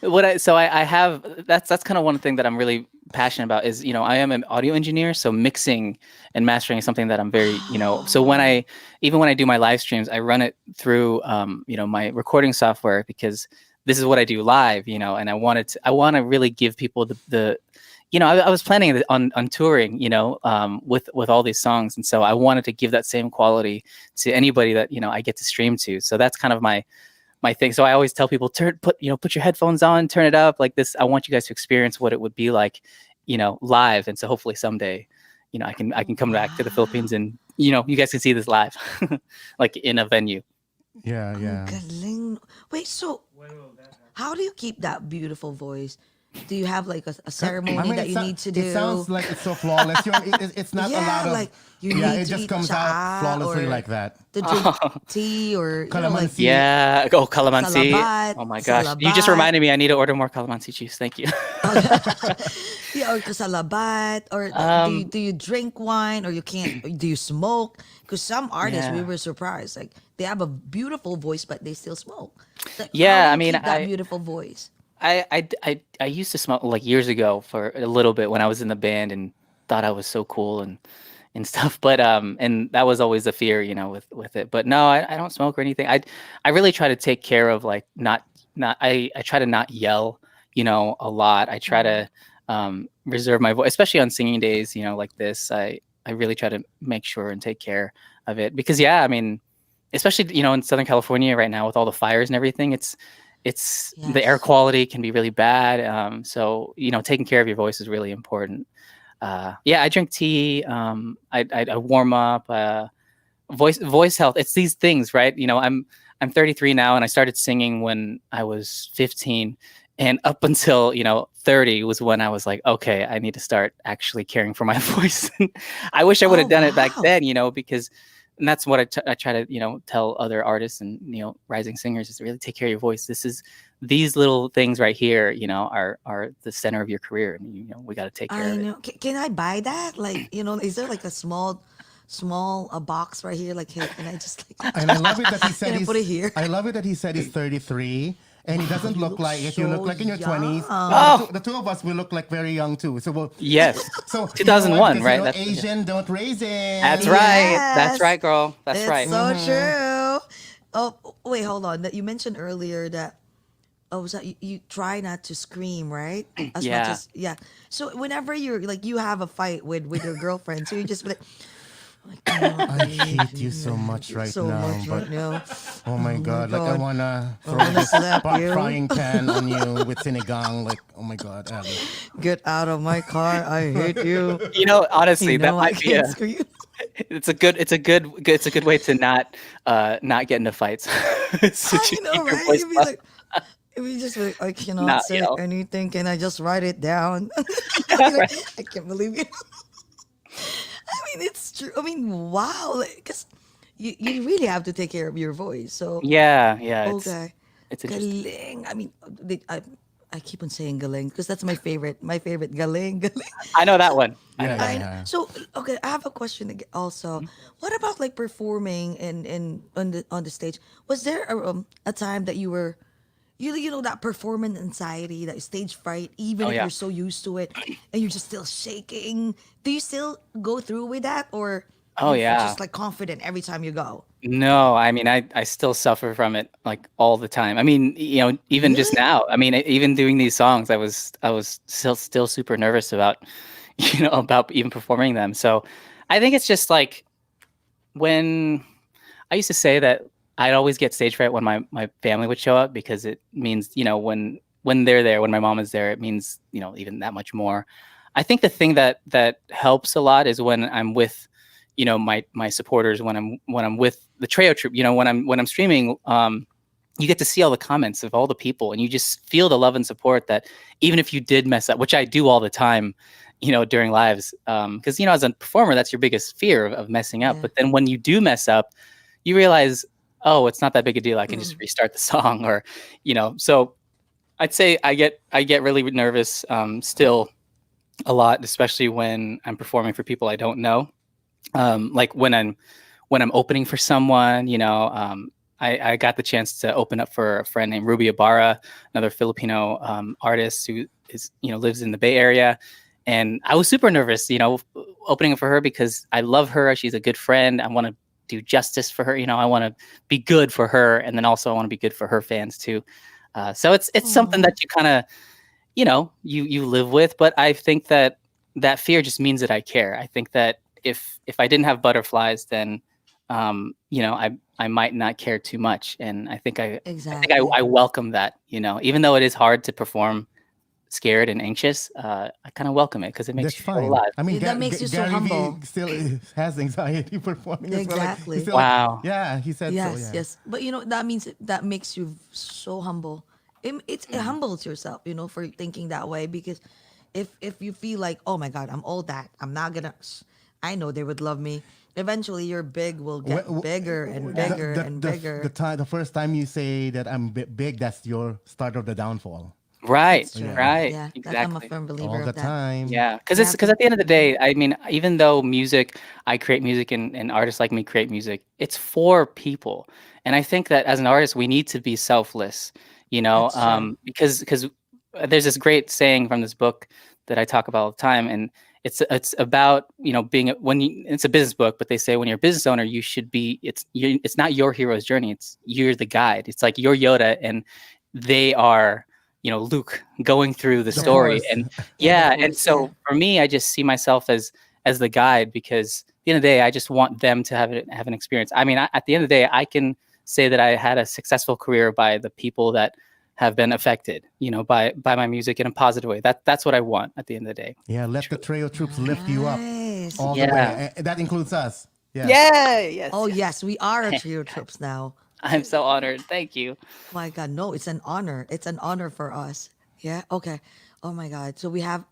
I have that's kind of one thing that I'm really passionate about is, I am an audio engineer, so mixing and mastering is something that I'm very, so when I do my live streams, I run it through my recording software because this is what I do live, and I want to really give people the I was planning on touring, with all these songs, and so I wanted to give that same quality to anybody that I get to stream to. So that's kind of my thing. So I always tell people, put your headphones on, turn it up like this. I want you guys to experience what it would be like, live. And so hopefully someday, I can come back to the Philippines and you guys can see this live, like in a venue. Yeah, Ang yeah. galing. Wait, so When will that happen? how do you keep that beautiful voice Do you have like a I ceremony mean, that you need to it sounds do? like it's so flawless. It's not a lot Yeah, of. like you Yeah, need it to just eat comes out tsaa flawlessly or like that. to drink tea or like Calamansi. Yeah. Oh, calamansi. salabat, Oh my gosh. You just salabat. reminded me I need to order more calamansi juice. Thank you. Yeah, or kasalabat, or um, do you drink wine, or you can't? Or do you smoke? Because some artists, we yeah. were surprised, like they have a beautiful voice, but they still smoke. Like, how do Yeah, I you mean, keep that beautiful voice? I used to smoke like years ago for a little bit when I was in the band and thought I was so cool and stuff. But and that was always a fear, with it. But no, I don't smoke or anything. I really try to take care of like not I try to not yell, a lot. I try Mm. to reserve my voice, especially on singing days, like this. I really try to make sure and take care of it because yeah, I mean, especially in Southern California right now with all the fires and everything, it's the air Yes. quality can be really bad. So taking care of your voice is really important. Yeah, I drink tea. I warm up. Voice health. It's these things, right? I'm 33 now, and I started singing when I was 15, and up until 30 was when I was like, okay, I need to start actually caring for my voice. I wish I would Oh have done it back wow. then, because and that's what I try to tell other artists and rising singers is to really take care of your voice. These little things right here, are the center of your career, and we got to take care I of it. know. Can I buy that? Like, is there like a small a box right here? Like, hey, can I just like, And I love it that he can said I put it here? I love it that he said he's 33, and he Wow, doesn't you look look like it. You look so like in your 20s. Well, young. Oh, the two of us, we look like very young too. So, well, yes, so you know what? 2001, Because right? Asian don't That's raisin. right. That's Yes, right, girl. That's it's right. so true. Oh, wait, hold on. That you mentioned earlier that was that you try not to scream, right? As much Yeah. as yeah. So whenever you're like you have a fight with your girlfriend, so you just be like, I cannot I believe hate you you. so I hate much you right so now, much but right now. oh my Oh my god, like I god, wanna I throw wanna this slap you. frying pan on you with sinigang. Like, oh my god, Ali. Get out of my car. I hate you. You Honestly, that know I might be can't scream. it's a good way to not get into fights. So to I know, keep your right? voice You'd be low, like, if you just like, I cannot not say yell. anything. Can I just write it down? Yeah, You know, right. I can't believe you. I mean, it's true. I mean, wow. Because you really have to take care of your voice. So, Yeah, yeah, okay. it's interesting. Galing. I mean, I keep on saying galing because that's my favorite. My favorite. Galing. Galing. I know that So, one. I Yeah, know that yeah, I one. know. yeah. So, okay, I have a question also. Mhm. What about like performing in on the stage? Was there a time that you were you know that performance anxiety, that stage fright, even Oh if yeah. you're so used to it and you're just still shaking? Do you still go through with that, or Oh you yeah. just like confident every time you go? No, I mean, I still suffer from it like all the time. I mean, even just Really? now. I mean, even doing these songs, I was still super nervous about, about even performing them. So, I think it's just like when I used to say that I'd always get stage fright when my family would show up because it means, when they're there, when my mom is there, it means, even that much more. I think the thing that helps a lot is when I'm with, my supporters, when I'm with the Treo troop, when I'm streaming, you get to see all the comments of all the people and you just feel the love and support that even if you did mess up, which I do all the time, during lives, because as a performer, that's your biggest fear of messing up. Yeah. But then when you do mess up, you realize, oh, it's not that big a deal. I can just restart the song, or, So I'd say I get really nervous, still a lot, especially when I'm performing for people I don't know. Like when I'm opening for someone, I got the chance to open up for a friend named Ruby Ibarra, another Filipino artist who lives in the Bay Area, and I was super nervous, opening for her because I love her. She's a good friend. I want to do justice for her. I want to be good for her, and then also I want to be good for her fans too. So it's something Oh, that you kind of you live with, but I think that fear just means that I care. I think that if I didn't have butterflies, then I might not care too much, and I think I exactly. welcome that. Even though it is hard to perform scared and anxious, I kind of welcome it because it makes That's you feel fine. alive. I mean, That makes you so Gary Vee humble. still has anxiety performing as well. Like he's Exactly. still like, Wow. yeah, he said so. Yes, Yeah. yes. But that means that makes you so humble it humbles yourself, for thinking that way, because if you feel like, oh my God, I'm all that, I'm not gonna, I know they would love me. Eventually, your big will get bigger and bigger and bigger. The first time you say that I'm big, that's your start of the downfall. Right, That's true. right, Yeah, I'm a exactly. firm believer All the of that. time. Yeah, because You it's have because to. at the end of the day, I mean, even though I create music and artists like me create music, it's for people. And I think that as an artist, we need to be selfless, That's true. because there's this great saying from this book that I talk about all the time, and it's about being it's a business book, but they say when you're a business owner, you should be it's not your hero's journey, it's you're the guide. It's like you're Yoda, and they are Luke going through the The True. story. force. And Yeah, the yeah, and force. Yeah. so for me, I just see myself as the guide, because at the end of the day, I just want them to have an experience. I mean, at the end of the day, I can say that I had a successful career by the people that have been affected, by my music in a positive way. That's what I want at the end of the day. Yeah, let the Truly. Trail troops lift you up Nice. all the Yeah. way. That includes us. Yeah. Yeah. Yes. Oh Yes. yes, we are a trio trips now. I'm so honored. Thank you. My God, no, it's an honor. It's an honor for us. Yeah. Okay. Oh my God. So we have,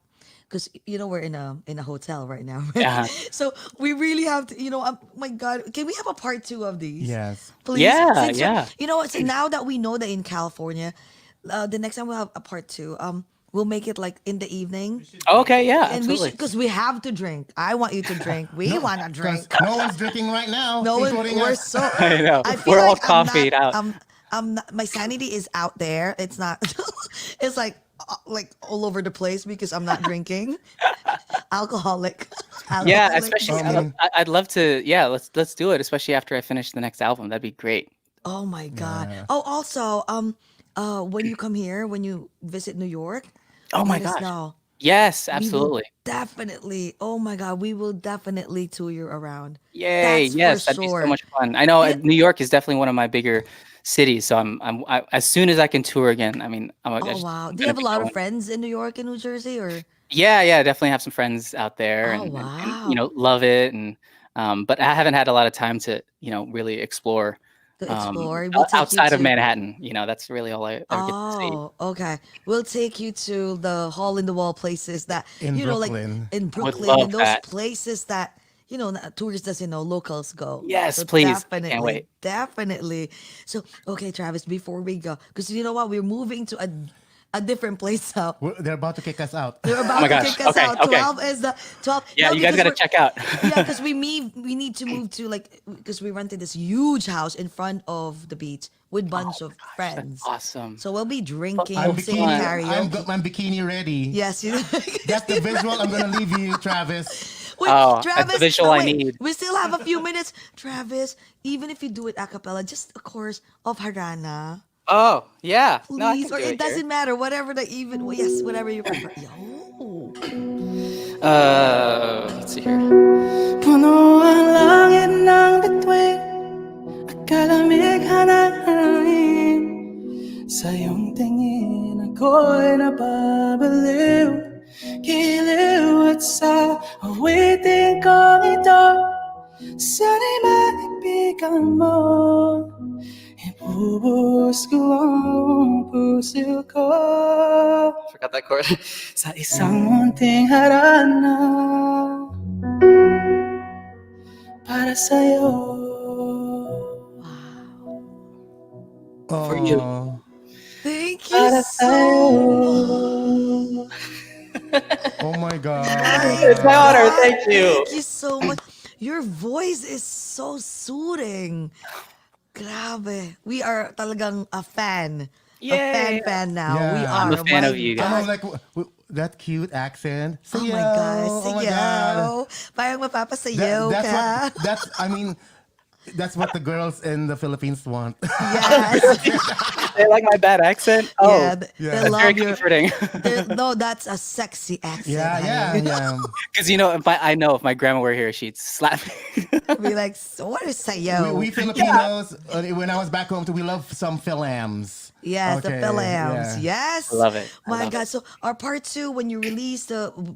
because we're in a hotel right now, right? Uh-huh. So we really have to. My God, can we have a part two of these, Yes. please? Yeah. Since Yeah. you know what, so now that we know that in California, the next time we'll have a part two. We'll make it like in the evening, Okay. Yeah. and we should, Absolutely. because we have to drink. I want you to drink. We want to Because drink. no one's drinking right now, No, including we're us. so. I know. I feel We're all like I'm not. coffeeed out. I'm not. My sanity is out there. It's not. It's like all over the place because I'm not drinking. Alcoholic. Yeah. Alcoholic. Especially, Um, I'd love to. Yeah. Let's do it. Especially after I finish the next album. That'd be great. Oh my God. Yeah. Oh, also, when you come here, when you visit New York, Oh my let us gosh. know. Yes. We will Absolutely. definitely. Oh my God, we will definitely tour you around. Yay! That's for Yes, that'd be so sure. much fun. I know Yeah. New York is definitely one of my bigger cities, so as soon as I can tour again, I mean, Oh wow. I'm Do you gonna have a be lot of going. friends in New York and New Jersey, or? Yeah, yeah, definitely have some friends out there, Oh and wow. love it, and but I haven't had a lot of time to really explore To explore. We'll take you outside of to. Manhattan. That's really all I ever get to see. Oh, okay. We'll take you to the hole in the wall places that, In like Brooklyn. in I would Brooklyn, love and those that. places that, tourists doesn't know, locals go. Yes, So please. I can't definitely, wait. definitely. So, okay, Travis, before we go, because you know what? We're moving to a different place now. They're about to kick us out. They're Oh my about to gosh. kick us Okay, out. okay. 12 is the 12. Yeah, No, you guys because got to we're, check out. yeah, because we need to move to, like, because we rented this huge house in front of the beach with Oh bunch my of gosh, that's friends. awesome. So we'll be drinking, So I'm singing bikini. fun. karaoke. I'm bikini ready. Yes, That's the visual I'm gonna leave you, Travis. Wait, Oh, that's the Travis. visual No, I wait. need. We still have a few minutes, Travis. Even if you do it a cappella, just a chorus of Harana, Oh, yeah. No, I please, can or do it it here. doesn't matter. Whatever the even. Well, yes, whatever you prefer. Yo. Let's see here. Puno ang langit ng bituin, kalamig hanangin. Sa iyong tingin ako'y napabaliw, giliw at sa awitin kong ito. Sana'y maibigan mo, ibubuhos ko ang puso ko. Forgot that chord. Sa isang munting harana para sa'yo. Wow. For you. Oh, Thank you Para so sa'yo. much. oh my My It's my God. honor. God, Thank you. thank you so much. Your voice is so soothing. Grabe. We are talagang a fan. A Yay. fan now. We Yeah. I'm a are. fan My of you I'm guys. God. like that cute accent. Oh my God. Oh my God. Sayaw. Parang mapapasayaw That's what. ka. That's. I mean, that's what the girls in the Philippines want. Yes. They like my bad accent? Yeah. Oh, They Yeah. that's very love your. comforting. No, that's a sexy accent, Yeah, yeah, honey. yeah. Because I know if my grandma were here, she'd slap me. Be like, so what is We sayaw? Filipinos, when I was back home, we love some Fil-Ams. Yes, the Okay, Fil-Ams. yeah. Yes. I love it. I My love God. it. So our part two, when you release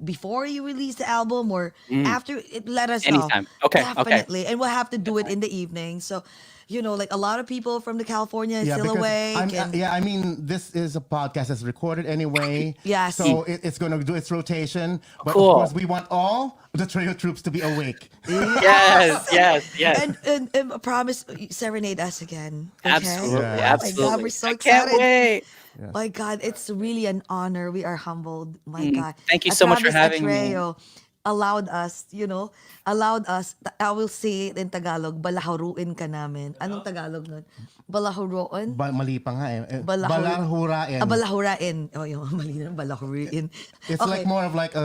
before you release the album or after, let us know. Anytime. Okay, okay. Definitely. And we'll have to do it in the evening. So like a lot of people from the California is still because awake. I mean, this is a podcast that's recorded anyway. Yes. So it's going to do its rotation. But Cool. of course, we want all the Trio troops to be awake. Yes. And I promise, serenade us again. Okay? Absolutely. Yeah. Oh my Absolutely. God, we're so I can't excited. wait. My God, it's really an honor. We are humbled. My God. Thank you so much for Travis having me. Atreo allowed us, I will say it in Tagalog, balahuruin ka namin. Anong Tagalog nun? Balahuruin? Mali pa nga eh. Balahurain. Balahurain. Balahurain. Oh, yung mali na, balahuruin. It's like more of like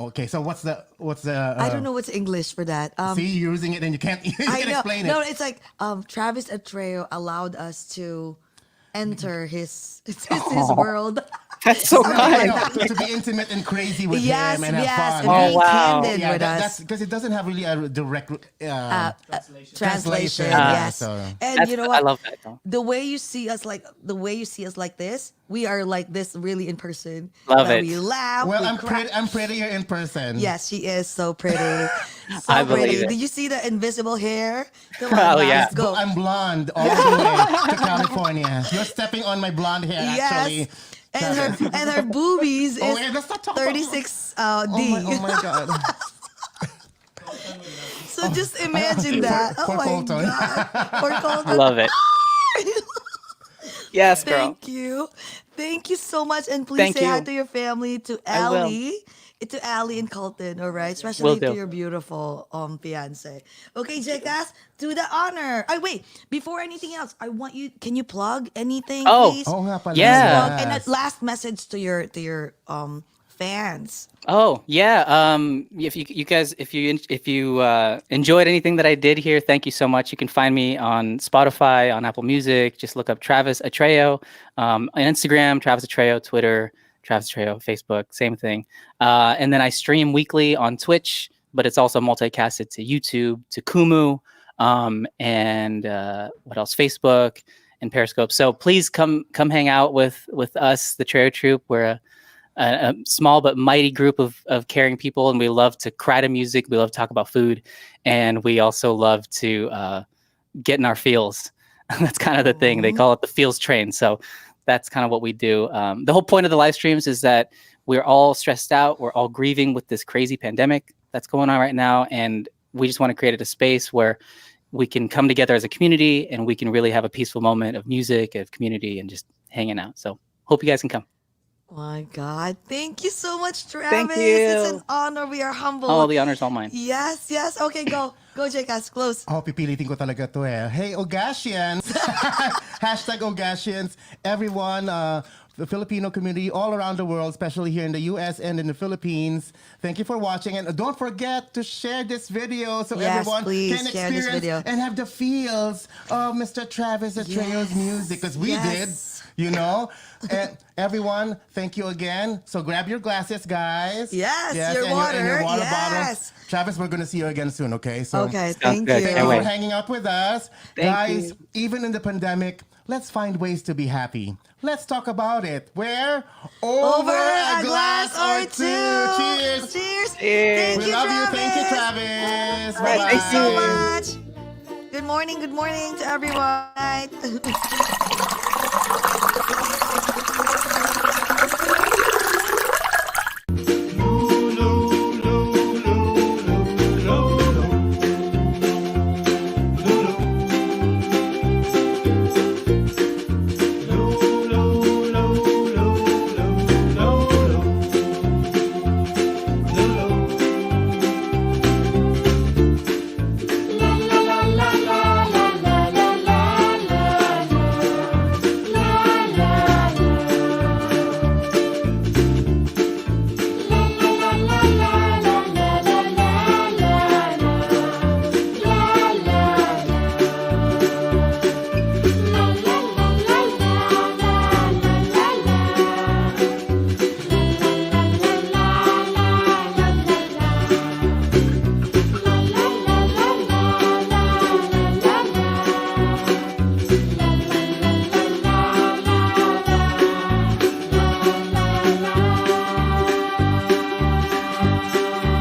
okay. So what's the I don't know what's English for that. See, you're using it and you can't I know. explain No, it. it's like Travis Atreo allowed us to enter his world. That's so kind. To be intimate and crazy with Yes, him and have yes, fun. and be wow. candid with that's us. because it doesn't have really a direct Translation, Yeah, yes. so- And you know what? I love that though. The way you see us like this, we are like this really in person. Love That it. We laugh. Well, we I'm cry. pretty. I'm prettier in person. Yes, she is so pretty. So I believe pretty. it. Did you see the invisible hair? Come on, Oh, now, yeah. let's go. I'm blonde all the way to California. You're stepping on my blonde hair, actually. Yes. And her boobies is Oh, wait, let's not talk about- 36 D. Oh my God. So just imagine that. For Oh my Colton. God. For Colton. Love it. Yes, girl. Thank you. Thank you so much. And please Thank say hi you. to your family, to I will. Ali. To Ali and Colton, all right? Especially Will do. to your beautiful fiance. Okay, Jcas, do the honor. Wait, before anything else, can you plug anything, Oh. please? Oh, nga pala. Yeah. Plug, and a Yes. last message to your fans. Oh yeah. If you guys, if you enjoyed anything that I did here, thank you so much. You can find me on Spotify, on Apple Music. Just look up Travis Atreo. On Instagram, Travis Atreo. Twitter, Travis Atreo. Facebook, same thing. And then I stream weekly on Twitch, but it's also multicasted to YouTube, to Kumu, and what else? Facebook and Periscope. So please come hang out with us, the Atreo Troop. We're a small but mighty group of caring people, and we love to cry to music. We love to talk about food, and we also love to get in our feels. That's kind of the thing. They call it the feels train. So that's kind of what we do. The whole point of the live streams is that we're all stressed out. We're all grieving with this crazy pandemic that's going on right now, and we just want to create a space where we can come together as a community, and we can really have a peaceful moment of music, of community, and just hanging out. So hope you guys can come. My God. Thank you so much, Travis. Thank It's you. an honor. We are humbled. Oh, the honor's all mine. Yes. Okay, go. Go, Jcas. Close. Oh, pipilitin ko talaga to eh. Hey, Ogashians! Hashtag Ogashians. Everyone, the Filipino community all around the world, especially here in the U.S. and in the Philippines. Thank you for watching. And don't forget to share this video so Yes, everyone please, can share this experience video. and have the feels of Mr. Travis Atreo's Yes. music. Because we did, Yes. you know. And everyone, thank you again. So grab your glasses, guys. Yes, your and and your water. water Yes. bottles. Travis, we're going to see you again soon, okay? So Okay, Sounds thank good. you. Thank Can't you wait. for hanging out with us. Thank Guys, you. even in the pandemic, let's find ways to be happy. Let's talk about it. Where? Over a glass or two. Cheers. Cheers. Cheers. Thank We you, love you. Travis. Thank you, Travis. Thank you so Bye-bye. much. Good morning to everyone.